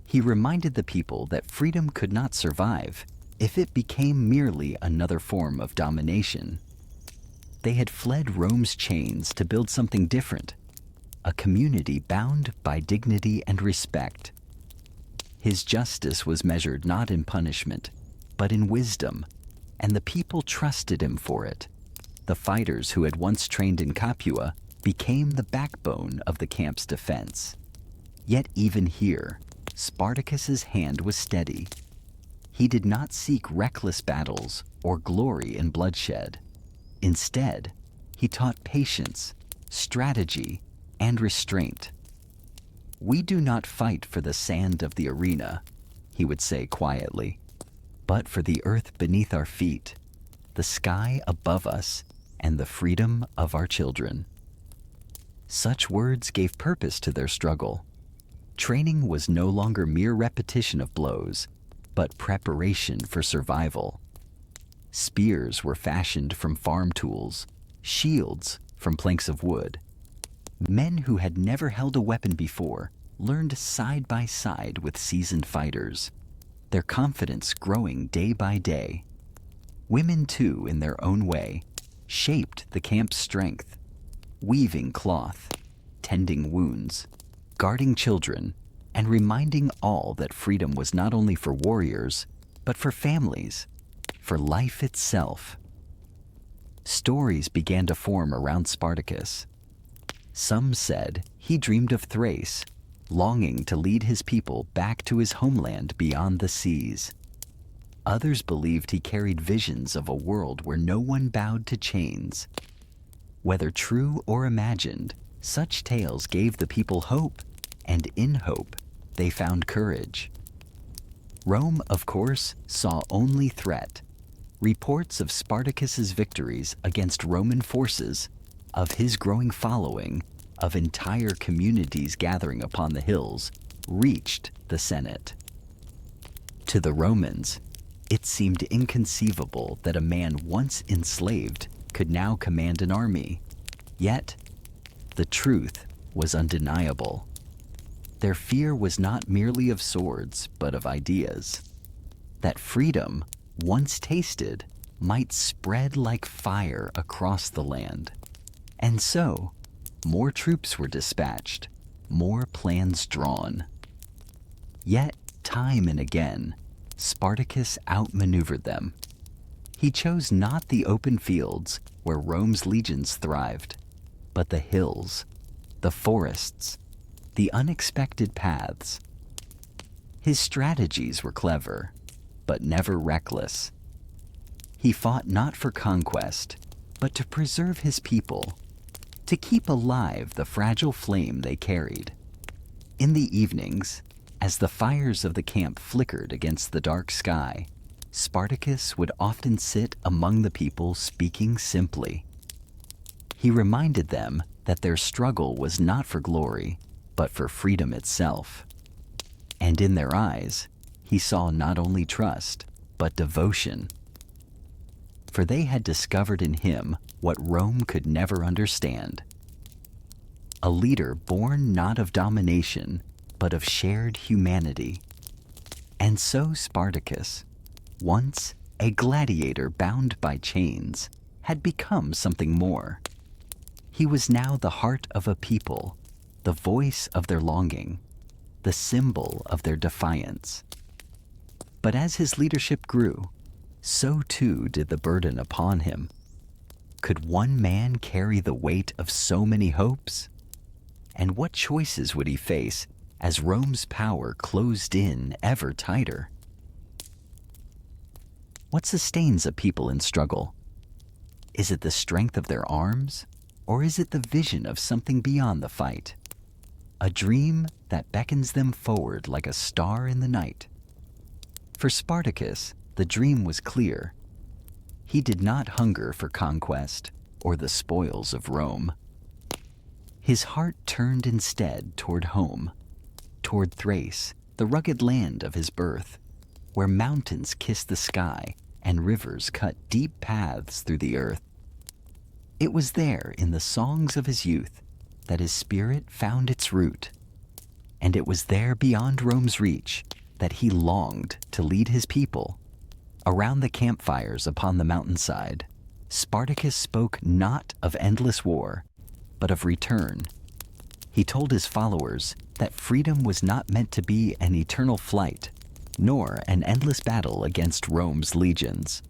He reminded the people that freedom could not survive if it became merely another form of domination. They had fled Rome's chains to build something different, a community bound by dignity and respect. His justice was measured not in punishment, but in wisdom, and the people trusted him for it. The fighters who had once trained in Capua became the backbone of the camp's defense. Yet even here, Spartacus's hand was steady. He did not seek reckless battles or glory in bloodshed. Instead, he taught patience, strategy, and restraint. "We do not fight for the sand of the arena," he would say quietly, "but for the earth beneath our feet, the sky above us, and the freedom of our children." Such words gave purpose to their struggle. Training was no longer mere repetition of blows, but preparation for survival. Spears were fashioned from farm tools, shields from planks of wood. Men who had never held a weapon before learned side by side with seasoned fighters, their confidence growing day by day. Women, too, in their own way, shaped the camp's strength, weaving cloth, tending wounds, guarding children, and reminding all that freedom was not only for warriors, but for families, for life itself. Stories began to form around Spartacus. Some said he dreamed of Thrace, longing to lead his people back to his homeland beyond the seas. Others believed he carried visions of a world where no one bowed to chains. Whether true or imagined, such tales gave the people hope, and in hope, they found courage. Rome, of course, saw only threat. Reports of Spartacus's victories against Roman forces, of his growing following, of entire communities gathering upon the hills, reached the Senate. To the Romans, it seemed inconceivable that a man once enslaved could now command an army. Yet, the truth was undeniable. Their fear was not merely of swords, but of ideas. That freedom, once tasted, might spread like fire across the land. And so, more troops were dispatched, more plans drawn. Yet, time and again, Spartacus outmaneuvered them. He chose not the open fields where Rome's legions thrived, but the hills, the forests, the unexpected paths. His strategies were clever, but never reckless. He fought not for conquest, but to preserve his people, to keep alive the fragile flame they carried. In the evenings, as the fires of the camp flickered against the dark sky, Spartacus would often sit among the people speaking simply. He reminded them that their struggle was not for glory, but for freedom itself. And in their eyes, he saw not only trust, but devotion. For they had discovered in him what Rome could never understand. A leader born not of domination, but of shared humanity. And so Spartacus, once a gladiator bound by chains, had become something more. He was now the heart of a people, the voice of their longing, the symbol of their defiance. But as his leadership grew, so too did the burden upon him. Could one man carry the weight of so many hopes? And what choices would he face as Rome's power closed in ever tighter? What sustains a people in struggle? Is it the strength of their arms, or is it the vision of something beyond the fight? A dream that beckons them forward like a star in the night. For Spartacus, the dream was clear. He did not hunger for conquest or the spoils of Rome. His heart turned instead toward home, toward Thrace, the rugged land of his birth, where mountains kiss the sky and rivers cut deep paths through the earth. It was there in the songs of his youth that his spirit found its root, and it was there beyond Rome's reach that he longed to lead his people, Around the campfires upon the mountainside, Spartacus spoke not of endless war, but of return. He told his followers that freedom was not meant to be an eternal flight, nor an endless battle against Rome's legions.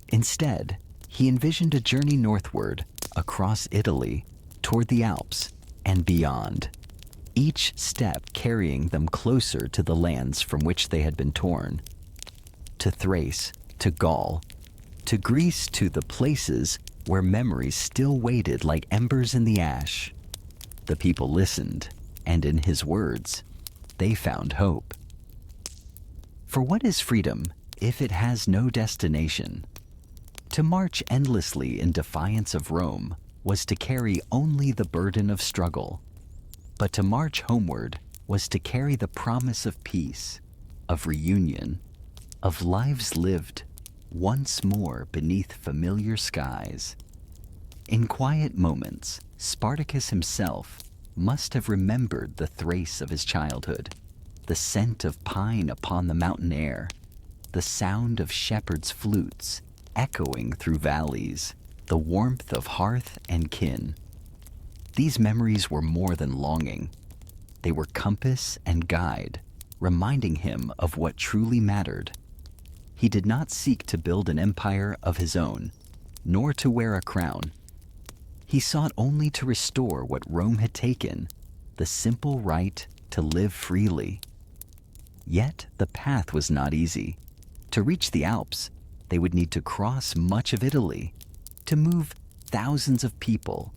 Instead, he envisioned a journey northward, across Italy, toward the Alps, and beyond, each step carrying them closer to the lands from which they had been torn. To Thrace, to Gaul, to Greece, to the places where memories still waited like embers in the ash. The people listened, and in his words, they found hope. For what is freedom if it has no destination? To march endlessly in defiance of Rome was to carry only the burden of struggle. But to march homeward was to carry the promise of peace, of reunion, of lives lived once more beneath familiar skies. In quiet moments, Spartacus himself must have remembered the Thrace of his childhood, the scent of pine upon the mountain air, the sound of shepherds' flutes echoing through valleys, the warmth of hearth and kin. These memories were more than longing. They were compass and guide, reminding him of what truly mattered. He did not seek to build an empire of his own, nor to wear a crown. He sought only to restore what Rome had taken, the simple right to live freely. Yet the path was not easy. To reach the Alps, they would need to cross much of Italy, to move thousands of people,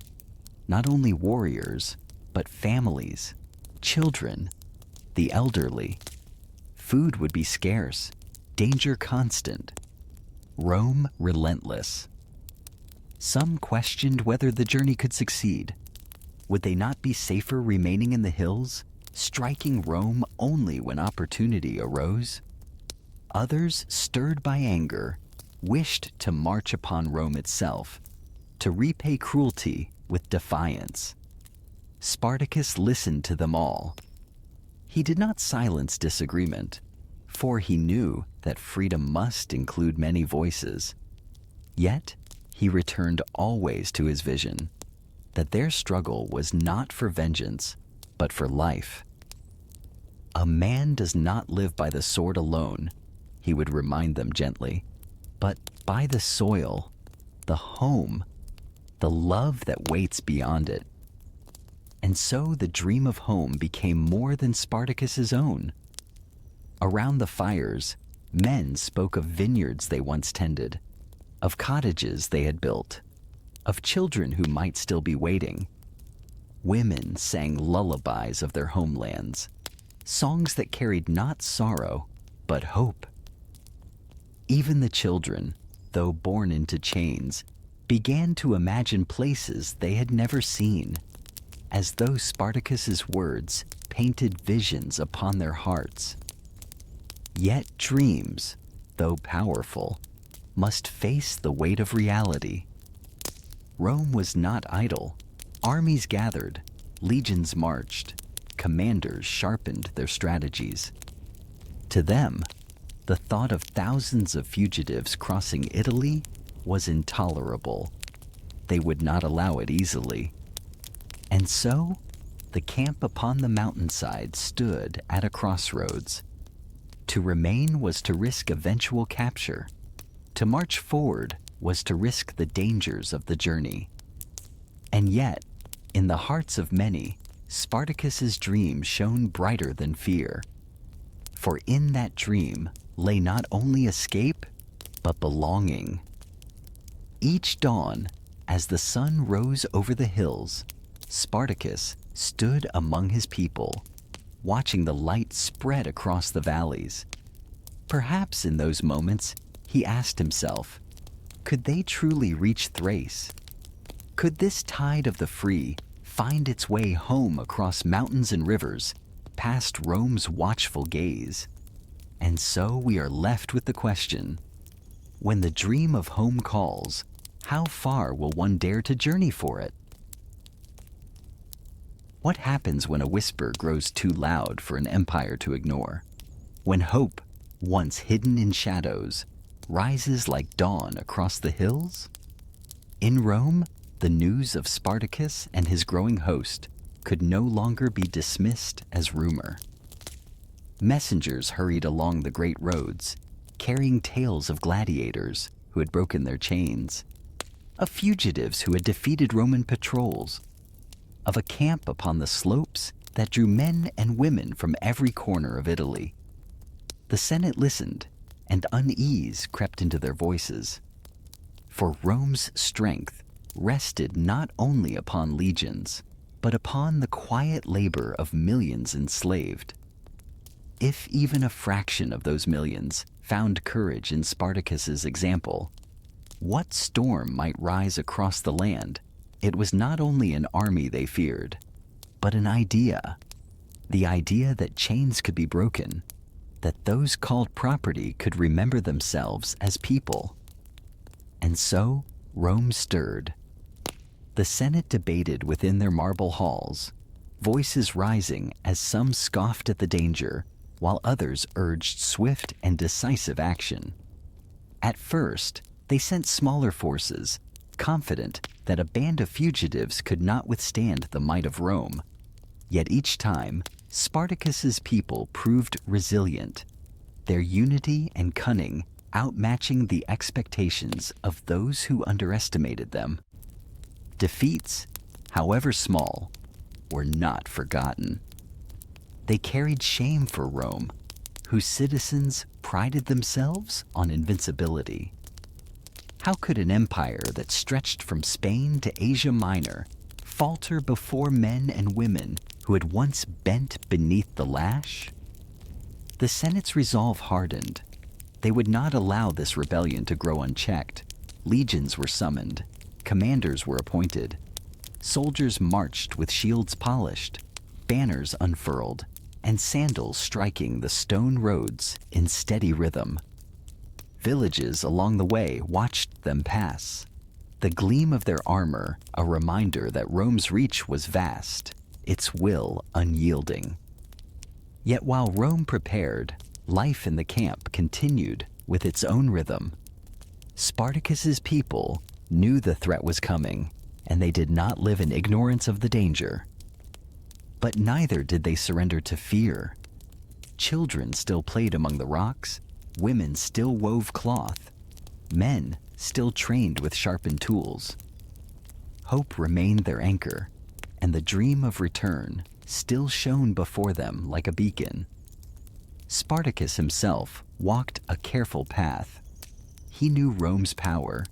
not only warriors, but families, children, the elderly. Food would be scarce, danger constant, Rome relentless. Some questioned whether the journey could succeed. Would they not be safer remaining in the hills, striking Rome only when opportunity arose? Others, stirred by anger, wished to march upon Rome itself, to repay cruelty with defiance. Spartacus listened to them all. He did not silence disagreement, for he knew that freedom must include many voices. Yet, he returned always to his vision, that their struggle was not for vengeance, but for life. A man does not live by the sword alone, he would remind them gently, but by the soil, the home, the love that waits beyond it. And so the dream of home became more than Spartacus's own. Around the fires, men spoke of vineyards they once tended, of cottages they had built, of children who might still be waiting. Women sang lullabies of their homelands, songs that carried not sorrow, but hope. Even the children, though born into chains, began to imagine places they had never seen, as though Spartacus's words painted visions upon their hearts. Yet dreams, though powerful, must face the weight of reality. Rome was not idle. Armies gathered, legions marched, commanders sharpened their strategies. To them, the thought of thousands of fugitives crossing Italy was intolerable. They would not allow it easily. And so, the camp upon the mountainside stood at a crossroads. To remain was to risk eventual capture. To march forward was to risk the dangers of the journey. And yet, in the hearts of many, Spartacus's dream shone brighter than fear. For in that dream lay not only escape, but belonging. Each dawn, as the sun rose over the hills, Spartacus stood among his people, watching the light spread across the valleys. Perhaps in those moments, he asked himself, could they truly reach Thrace? Could this tide of the free find its way home across mountains and rivers, past Rome's watchful gaze? And so we are left with the question, when the dream of home calls, how far will one dare to journey for it? What happens when a whisper grows too loud for an empire to ignore? When hope, once hidden in shadows, rises like dawn across the hills? In Rome, the news of Spartacus and his growing host could no longer be dismissed as rumor. Messengers hurried along the great roads, carrying tales of gladiators who had broken their chains, of fugitives who had defeated Roman patrols, of a camp upon the slopes that drew men and women from every corner of Italy. The Senate listened, and unease crept into their voices. For Rome's strength rested not only upon legions, but upon the quiet labor of millions enslaved. If even a fraction of those millions found courage in Spartacus's example, what storm might rise across the land? It was not only an army they feared, but an idea. The idea that chains could be broken, that those called property could remember themselves as people. And so Rome stirred. The Senate debated within their marble halls, voices rising as some scoffed at the danger, while others urged swift and decisive action. At first, they sent smaller forces, confident that a band of fugitives could not withstand the might of Rome. Yet each time, Spartacus's people proved resilient, their unity and cunning outmatching the expectations of those who underestimated them. Defeats, however small, were not forgotten. They carried shame for Rome, whose citizens prided themselves on invincibility. How could an empire that stretched from Spain to Asia Minor falter before men and women who had once bent beneath the lash? The Senate's resolve hardened. They would not allow this rebellion to grow unchecked. Legions were summoned, commanders were appointed, soldiers marched with shields polished, banners unfurled, and sandals striking the stone roads in steady rhythm. Villages along the way watched them pass, the gleam of their armor a reminder that Rome's reach was vast, its will unyielding. Yet while Rome prepared, life in the camp continued with its own rhythm. Spartacus's people knew the threat was coming, and they did not live in ignorance of the danger. But neither did they surrender to fear. Children still played among the rocks, women still wove cloth, men still trained with sharpened tools. Hope remained their anchor, and the dream of return still shone before them like a beacon. Spartacus himself walked a careful path. He knew Rome's power.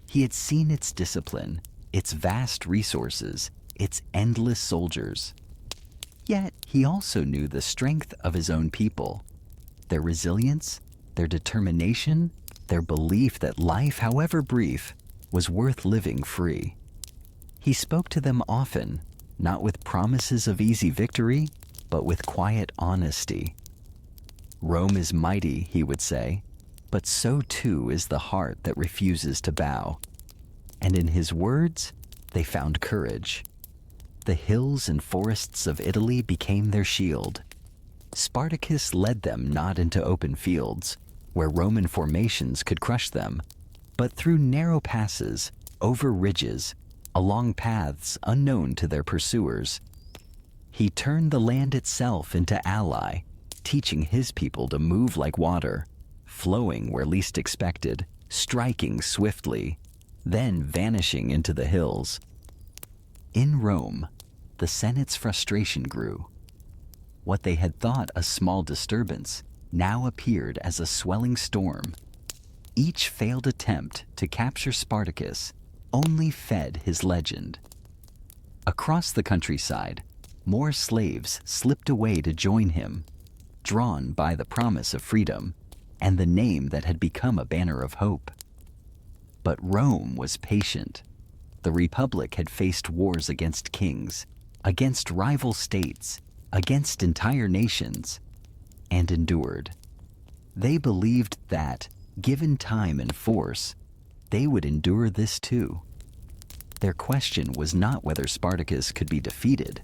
He had seen its discipline, its vast resources, its endless soldiers. Yet he also knew the strength of his own people, their resilience, their determination, their belief that life, however brief, was worth living free. He spoke to them often, not with promises of easy victory, but with quiet honesty. Rome is mighty, he would say, but so too is the heart that refuses to bow. And in his words, they found courage. The hills and forests of Italy became their shield. Spartacus led them not into open fields, where Roman formations could crush them, but through narrow passes, over ridges, along paths unknown to their pursuers. He turned the land itself into ally, teaching his people to move like water, flowing where least expected, striking swiftly, then vanishing into the hills. In Rome, the Senate's frustration grew. What they had thought a small disturbance now appeared as a swelling storm. Each failed attempt to capture Spartacus only fed his legend. Across the countryside, more slaves slipped away to join him, drawn by the promise of freedom and the name that had become a banner of hope. But Rome was patient. The Republic had faced wars against kings, against rival states, against entire nations, and endured. They believed that, given time and force, they would endure this too. Their question was not whether Spartacus could be defeated,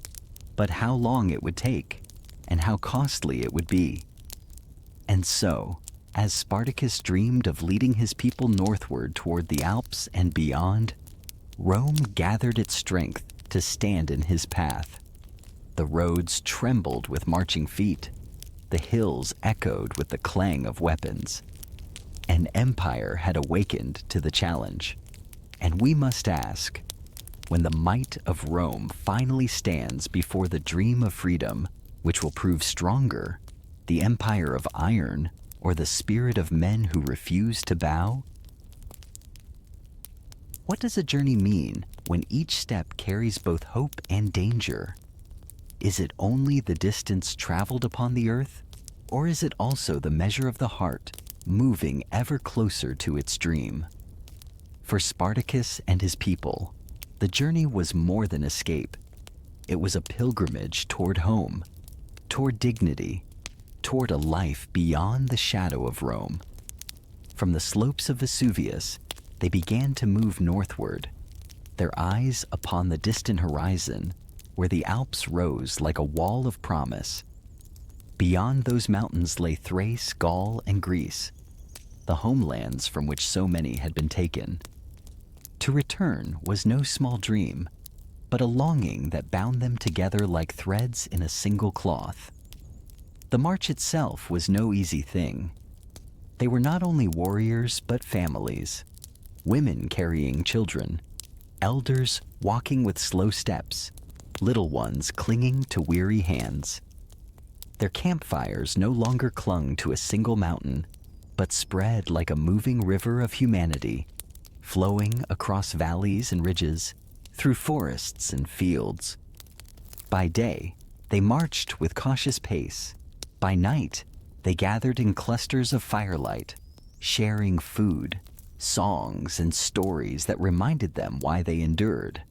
but how long it would take, and how costly it would be. And so, As Spartacus dreamed of leading his people northward toward the Alps and beyond, Rome gathered its strength to stand in his path. The roads trembled with marching feet. The hills echoed with the clang of weapons. An empire had awakened to the challenge. And we must ask, when the might of Rome finally stands before the dream of freedom, which will prove stronger, the empire of iron or the spirit of men who refuse to bow? What does a journey mean when each step carries both hope and danger? Is it only the distance traveled upon the earth, or is it also the measure of the heart moving ever closer to its dream? For Spartacus and his people, the journey was more than escape. It was a pilgrimage toward home, toward dignity, toward a life beyond the shadow of Rome. From the slopes of Vesuvius, they began to move northward, their eyes upon the distant horizon where the Alps rose like a wall of promise. Beyond those mountains lay Thrace, Gaul, and Greece, the homelands from which so many had been taken. To return was no small dream, but a longing that bound them together like threads in a single cloth. The march itself was no easy thing. They were not only warriors, but families, women carrying children, elders walking with slow steps, little ones clinging to weary hands. Their campfires no longer clung to a single mountain, but spread like a moving river of humanity, flowing across valleys and ridges, through forests and fields. By day, they marched with cautious pace. By night, they gathered in clusters of firelight, sharing food, songs, and stories that reminded them why they endured.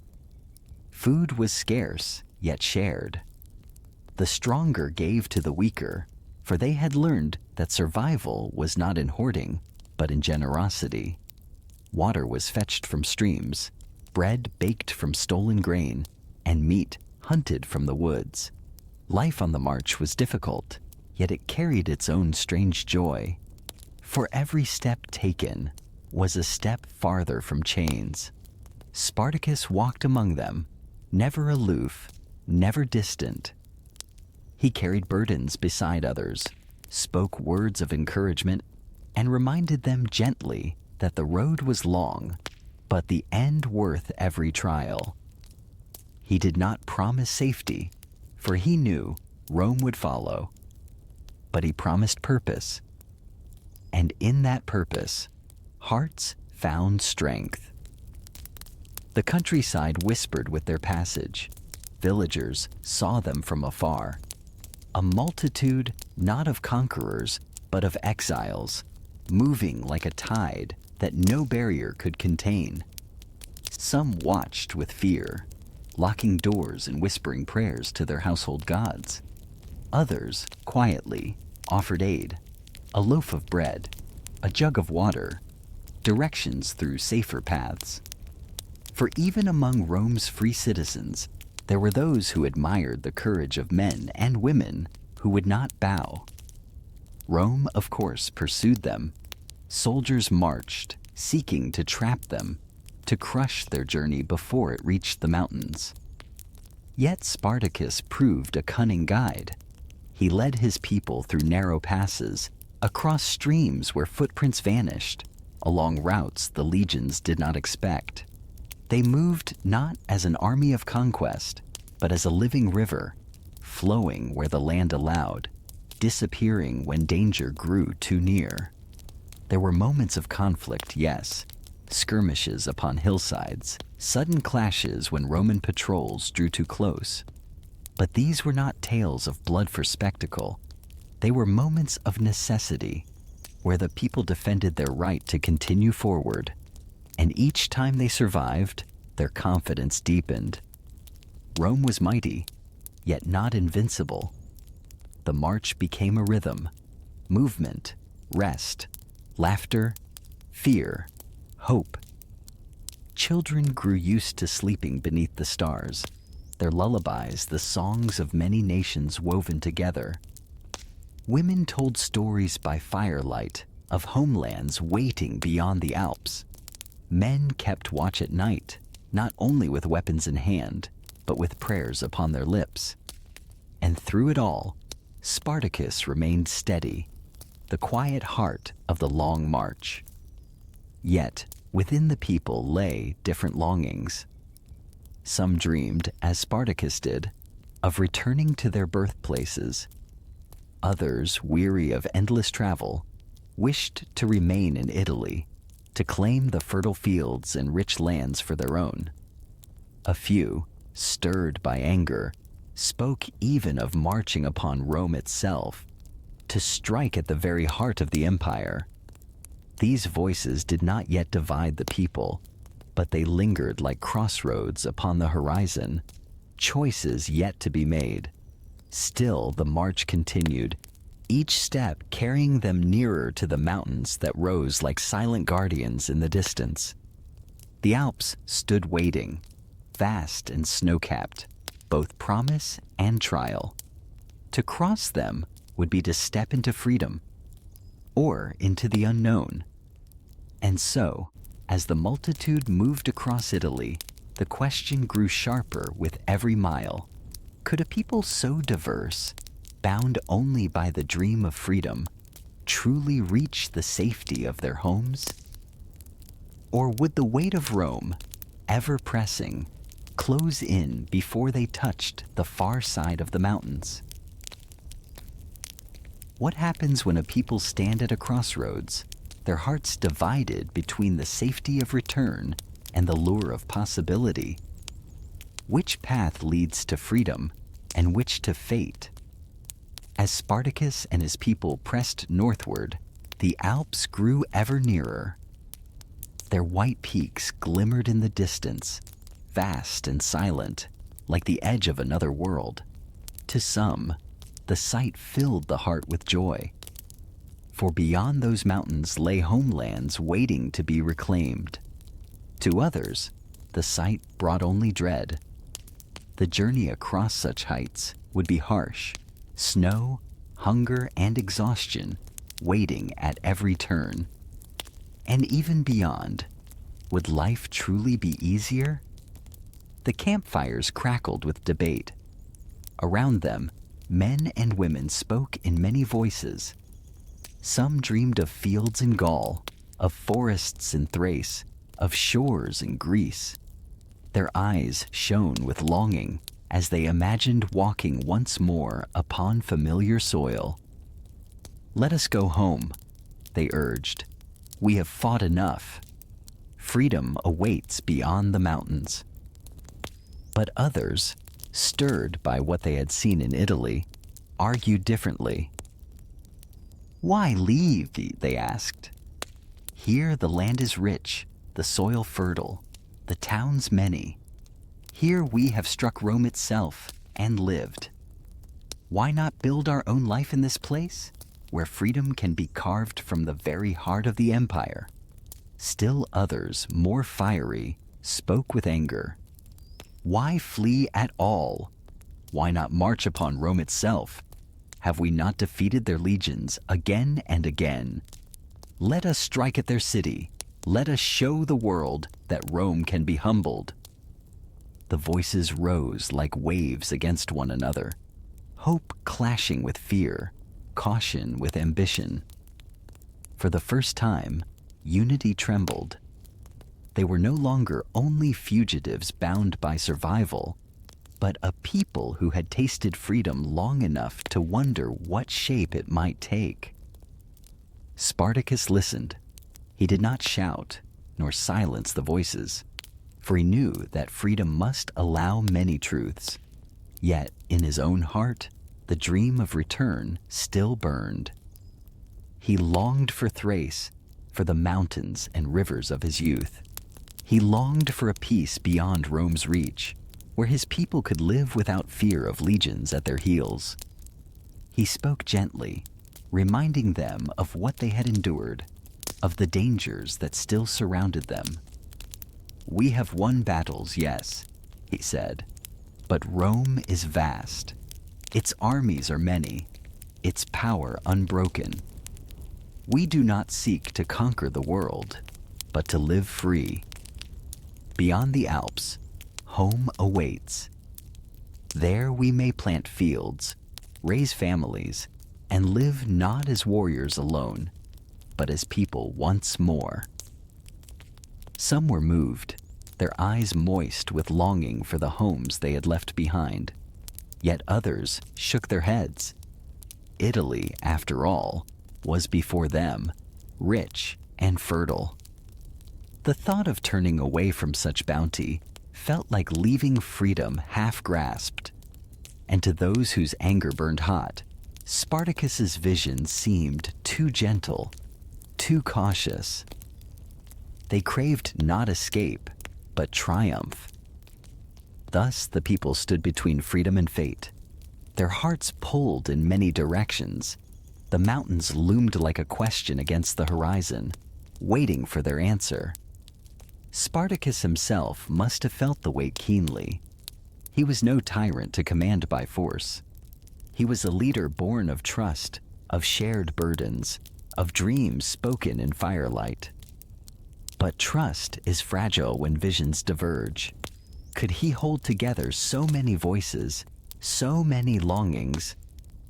Food was scarce, yet shared. The stronger gave to the weaker, for they had learned that survival was not in hoarding, but in generosity. Water was fetched from streams, bread baked from stolen grain, and meat hunted from the woods. Life on the march was difficult, yet it carried its own strange joy. For every step taken was a step farther from chains. Spartacus walked among them, never aloof, never distant. He carried burdens beside others, spoke words of encouragement, and reminded them gently that the road was long, but the end worth every trial. He did not promise safety, for he knew Rome would follow, but he promised purpose, and in that purpose, hearts found strength. The countryside whispered with their passage. Villagers saw them from afar. A multitude not of conquerors, but of exiles, moving like a tide that no barrier could contain. Some watched with fear, locking doors and whispering prayers to their household gods. Others, quietly, offered aid, a loaf of bread, a jug of water, directions through safer paths. For even among Rome's free citizens, there were those who admired the courage of men and women who would not bow. Rome, of course, pursued them. Soldiers marched, seeking to trap them, to crush their journey before it reached the mountains. Yet Spartacus proved a cunning guide. He led his people through narrow passes, across streams where footprints vanished, along routes the legions did not expect. They moved not as an army of conquest, but as a living river, flowing where the land allowed, disappearing when danger grew too near. There were moments of conflict, yes, skirmishes upon hillsides, sudden clashes when Roman patrols drew too close. But these were not tales of blood for spectacle. They were moments of necessity, where the people defended their right to continue forward, and each time they survived, their confidence deepened. Rome was mighty, yet not invincible. The march became a rhythm, movement, rest, laughter, fear, hope. Children grew used to sleeping beneath the stars, their lullabies the songs of many nations woven together. Women told stories by firelight of homelands waiting beyond the Alps. Men kept watch at night, not only with weapons in hand, but with prayers upon their lips. And through it all, Spartacus remained steady, the quiet heart of the long march. Yet, within the people lay different longings. Some dreamed, as Spartacus did, of returning to their birthplaces. Others, weary of endless travel, wished to remain in Italy, to claim the fertile fields and rich lands for their own. A few, stirred by anger, spoke even of marching upon Rome itself, to strike at the very heart of the empire. These voices did not yet divide the people, but they lingered like crossroads upon the horizon, choices yet to be made. Still the march continued, each step carrying them nearer to the mountains that rose like silent guardians in the distance. The Alps stood waiting, vast and snow-capped, both promise and trial. To cross them would be to step into freedom, or into the unknown. And so, as the multitude moved across Italy, the question grew sharper with every mile. Could a people so diverse, bound only by the dream of freedom, truly reach the safety of their homes? Or would the weight of Rome, ever pressing, close in before they touched the far side of the mountains? What happens when a people stand at a crossroads, their hearts divided between the safety of return and the lure of possibility? Which path leads to freedom and which to fate? As Spartacus and his people pressed northward, the Alps grew ever nearer. Their white peaks glimmered in the distance, vast and silent, like the edge of another world. To some, the sight filled the heart with joy, for beyond those mountains lay homelands waiting to be reclaimed. To others, the sight brought only dread. The journey across such heights would be harsh, snow, hunger, and exhaustion waiting at every turn. And even beyond, would life truly be easier? The campfires crackled with debate. Around them, men and women spoke in many voices. Some dreamed of fields in Gaul, of forests in Thrace, of shores in Greece. Their eyes shone with longing as they imagined walking once more upon familiar soil. "Let us go home," they urged. "We have fought enough. Freedom awaits beyond the mountains." But others, stirred by what they had seen in Italy, argued differently. "Why leave?" they asked. "Here the land is rich, the soil fertile, the towns many. Here we have struck Rome itself and lived. Why not build our own life in this place, where freedom can be carved from the very heart of the empire?" Still others, more fiery, spoke with anger. "Why flee at all? Why not march upon Rome itself? Have we not defeated their legions again and again? Let us strike at their city. Let us show the world that Rome can be humbled." The voices rose like waves against one another, hope clashing with fear, caution with ambition. For the first time, unity trembled. They were no longer only fugitives bound by survival, but a people who had tasted freedom long enough to wonder what shape it might take. Spartacus listened. He did not shout, nor silence the voices, for he knew that freedom must allow many truths. Yet, in his own heart, the dream of return still burned. He longed for Thrace, for the mountains and rivers of his youth. He longed for a peace beyond Rome's reach, where his people could live without fear of legions at their heels. He spoke gently, reminding them of what they had endured, of the dangers that still surrounded them. "We have won battles, yes," he said, "but Rome is vast. Its armies are many, its power unbroken. We do not seek to conquer the world, but to live free. Beyond the Alps, home awaits. There we may plant fields, raise families, and live not as warriors alone, but as people once more. Some were moved, their eyes moist with longing for the homes they had left behind. Yet others shook their heads. Italy, after all, was before them, rich and fertile. The thought of turning away from such bounty felt like leaving freedom half-grasped. And to those whose anger burned hot, Spartacus's vision seemed too gentle, too cautious. They craved not escape, but triumph. Thus the people stood between freedom and fate. Their hearts pulled in many directions. The mountains loomed like a question against the horizon, waiting for their answer. Spartacus himself must have felt the weight keenly. He was no tyrant to command by force. He was a leader born of trust, of shared burdens, of dreams spoken in firelight. But trust is fragile when visions diverge. Could he hold together so many voices, so many longings,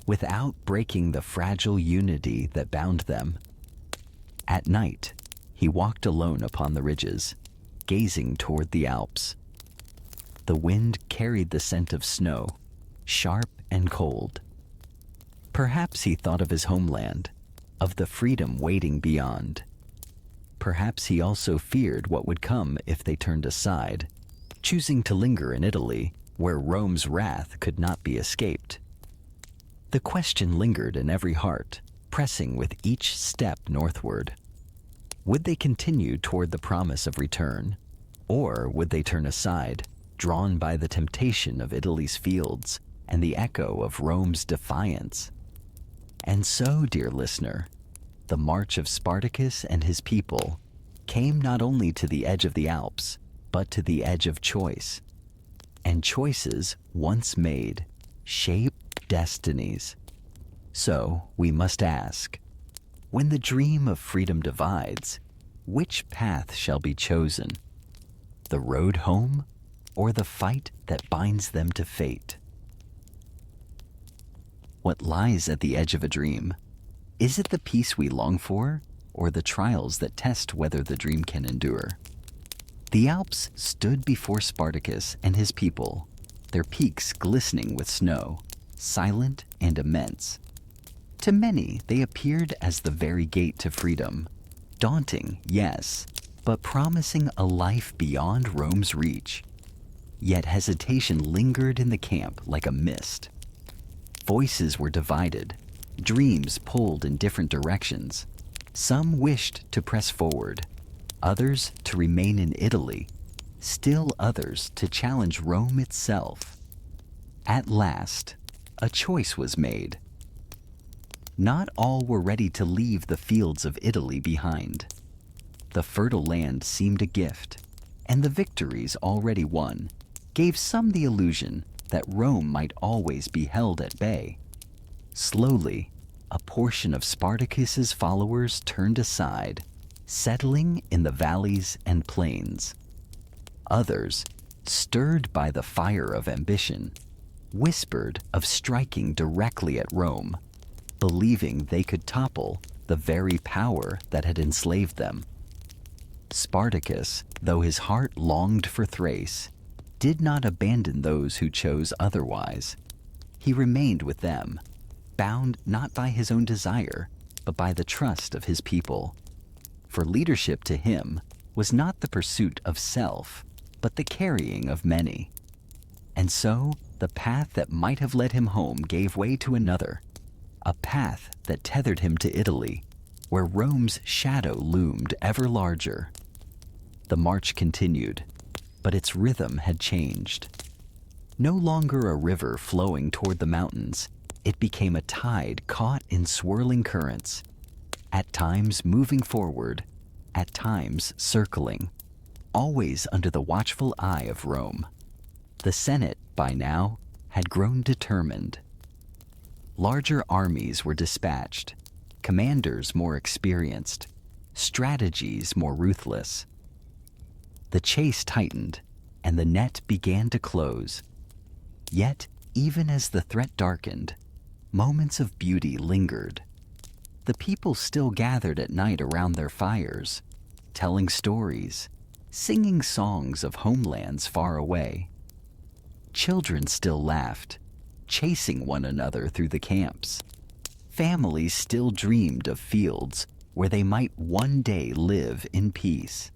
without breaking the fragile unity that bound them? At night, he walked alone upon the ridges, gazing toward the Alps. The wind carried the scent of snow, sharp and cold. Perhaps he thought of his homeland, of the freedom waiting beyond. Perhaps he also feared what would come if they turned aside, choosing to linger in Italy, where Rome's wrath could not be escaped. The question lingered in every heart, pressing with each step northward. Would they continue toward the promise of return, or would they turn aside, drawn by the temptation of Italy's fields and the echo of Rome's defiance? And so, dear listener, the march of Spartacus and his people came not only to the edge of the Alps, but to the edge of choice. And choices, once made, shape destinies. So we must ask, when the dream of freedom divides, which path shall be chosen? The road home, or the fight that binds them to fate? What lies at the edge of a dream? Is it the peace we long for, or the trials that test whether the dream can endure? The Alps stood before Spartacus and his people, their peaks glistening with snow, silent and immense. To many, they appeared as the very gate to freedom. Daunting, yes, but promising a life beyond Rome's reach. Yet hesitation lingered in the camp like a mist. Voices were divided, dreams pulled in different directions. Some wished to press forward, others to remain in Italy, still others to challenge Rome itself. At last, a choice was made. Not all were ready to leave the fields of Italy behind. The fertile land seemed a gift, and the victories already won gave some the illusion that Rome might always be held at bay. Slowly, a portion of Spartacus's followers turned aside, settling in the valleys and plains. Others, stirred by the fire of ambition, whispered of striking directly at Rome, believing they could topple the very power that had enslaved them. Spartacus, though his heart longed for Thrace, did not abandon those who chose otherwise. He remained with them, bound not by his own desire, but by the trust of his people. For leadership to him was not the pursuit of self, but the carrying of many. And so, the path that might have led him home gave way to another, a path that tethered him to Italy, where Rome's shadow loomed ever larger. The march continued, but its rhythm had changed. No longer a river flowing toward the mountains, it became a tide caught in swirling currents, at times moving forward, at times circling, always under the watchful eye of Rome. The Senate, by now, had grown determined. Larger armies were dispatched. commanders more experienced, strategies more ruthless. The chase tightened, and the net began to close. Yet, even as the threat darkened, moments of beauty lingered. The people still gathered at night around their fires, telling stories, singing songs of homelands far away. Children still laughed, chasing one another through the camps. Families still dreamed of fields where they might one day live in peace.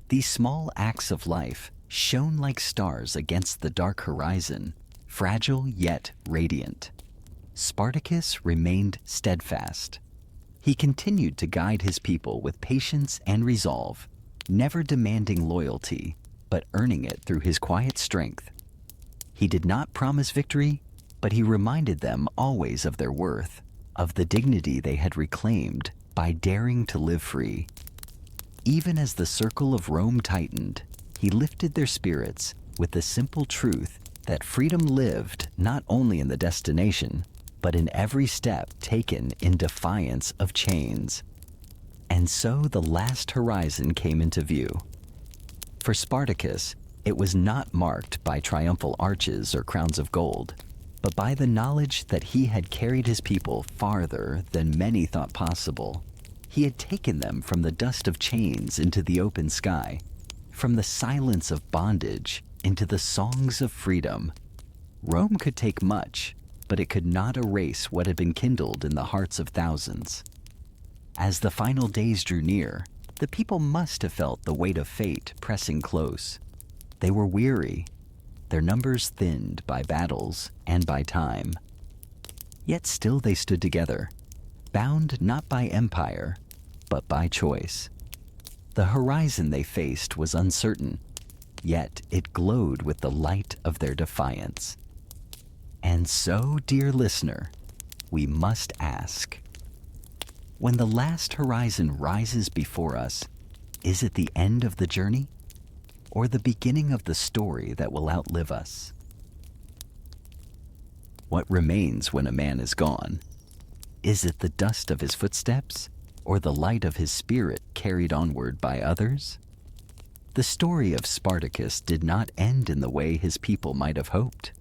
These small acts of life shone like stars against the dark horizon, fragile yet radiant. Spartacus remained steadfast. He continued to guide his people with patience and resolve, never demanding loyalty, but earning it through his quiet strength. He did not promise victory, but he reminded them always of their worth, of the dignity they had reclaimed by daring to live free. Even as the circle of Rome tightened, he lifted their spirits with the simple truth that freedom lived not only in the destination, but in every step taken in defiance of chains. And so the last horizon came into view. For Spartacus, it was not marked by triumphal arches or crowns of gold, but by the knowledge that he had carried his people farther than many thought possible. He had taken them from the dust of chains into the open sky, from the silence of bondage into the songs of freedom. Rome could take much, but it could not erase what had been kindled in the hearts of thousands. As the final days drew near, the people must have felt the weight of fate pressing close. They were weary, their numbers thinned by battles and by time. Yet still they stood together, bound not by empire, but by choice. The horizon they faced was uncertain, yet it glowed with the light of their defiance. And so, dear listener, we must ask, when the last horizon rises before us, is it the end of the journey, or the beginning of the story that will outlive us? What remains when a man is gone? Is it the dust of his footsteps, or the light of his spirit carried onward by others? The story of Spartacus did not end in the way his people might have hoped.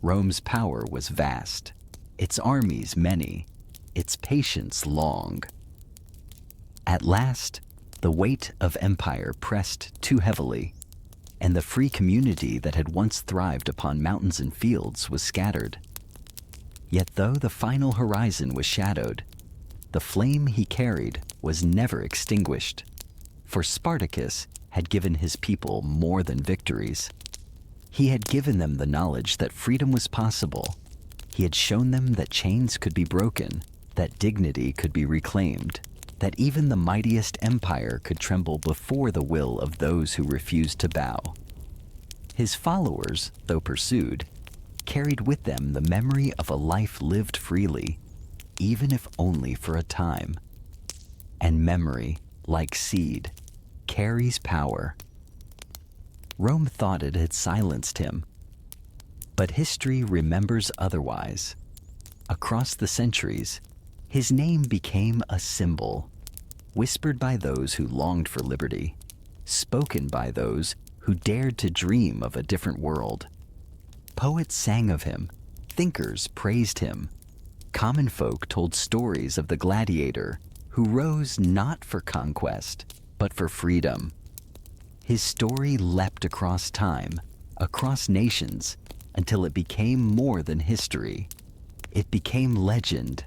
Rome's power was vast, its armies many, its patience long. At last, the weight of empire pressed too heavily, and the free community that had once thrived upon mountains and fields was scattered. Yet though the final horizon was shadowed, the flame he carried was never extinguished, for Spartacus had given his people more than victories. He had given them the knowledge that freedom was possible. He had shown them that chains could be broken, that dignity could be reclaimed, that even the mightiest empire could tremble before the will of those who refused to bow. His followers, though pursued, carried with them the memory of a life lived freely, even if only for a time. And memory, like seed, carries power. Rome thought it had silenced him, but history remembers otherwise. Across the centuries, his name became a symbol, whispered by those who longed for liberty, spoken by those who dared to dream of a different world. Poets sang of him, thinkers praised him, common folk told stories of the gladiator who rose not for conquest, but for freedom. His story leapt across time, across nations, until it became more than history. It became legend.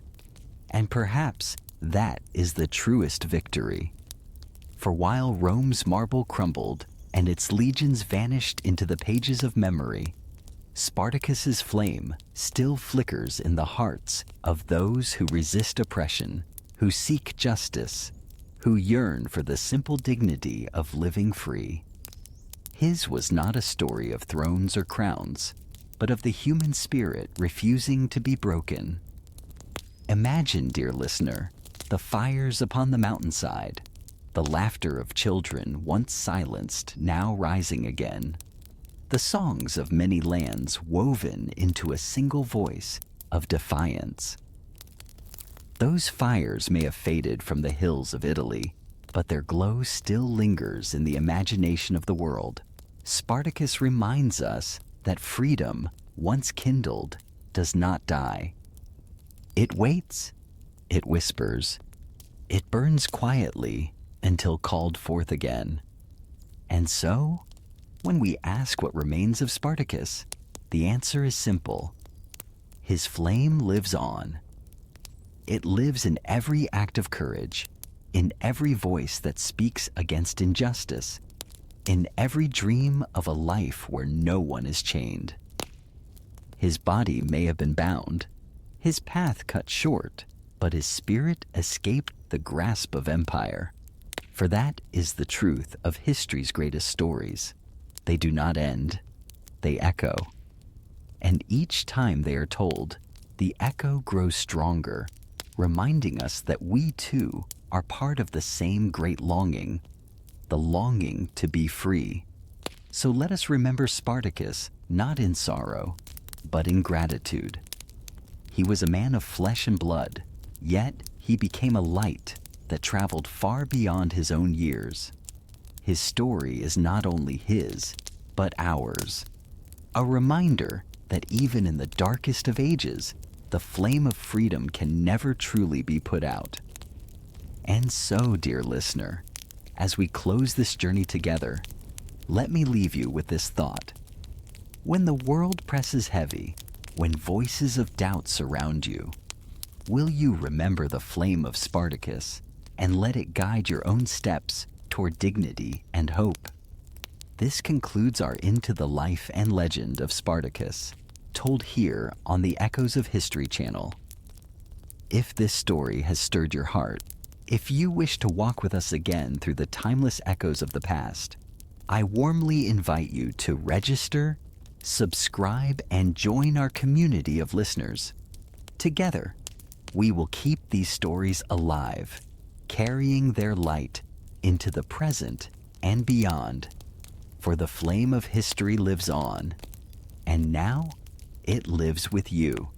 And perhaps that is the truest victory. For while Rome's marble crumbled and its legions vanished into the pages of memory, Spartacus's flame still flickers in the hearts of those who resist oppression, who seek justice, who yearn for the simple dignity of living free. His was not a story of thrones or crowns, but of the human spirit refusing to be broken. Imagine, dear listener, the fires upon the mountainside, the laughter of children once silenced now rising again, the songs of many lands woven into a single voice of defiance. Those fires may have faded from the hills of Italy, but their glow still lingers in the imagination of the world. Spartacus reminds us that freedom, once kindled, does not die. It waits, it whispers, it burns quietly until called forth again. And so, when we ask what remains of Spartacus, the answer is simple. His flame lives on. It lives in every act of courage, in every voice that speaks against injustice, in every dream of a life where no one is chained. His body may have been bound, his path cut short, but his spirit escaped the grasp of empire. For that is the truth of history's greatest stories. They do not end, they echo. And each time they are told, the echo grows stronger, reminding us that we too are part of the same great longing, the longing to be free. So let us remember Spartacus not in sorrow, but in gratitude. He was a man of flesh and blood, yet he became a light that traveled far beyond his own years. His story is not only his, but ours. A reminder that even in the darkest of ages, the flame of freedom can never truly be put out. And so, dear listener, as we close this journey together, let me leave you with this thought. When the world presses heavy, when voices of doubt surround you, will you remember the flame of Spartacus and let it guide your own steps toward dignity and hope? This concludes our Into the Life and Legend of Spartacus, told here on the Echoes of History channel. If this story has stirred your heart, if you wish to walk with us again through the timeless echoes of the past, I warmly invite you to register, subscribe, and join our community of listeners. Together, we will keep these stories alive, carrying their light into the present and beyond. For the flame of history lives on, and now it lives with you.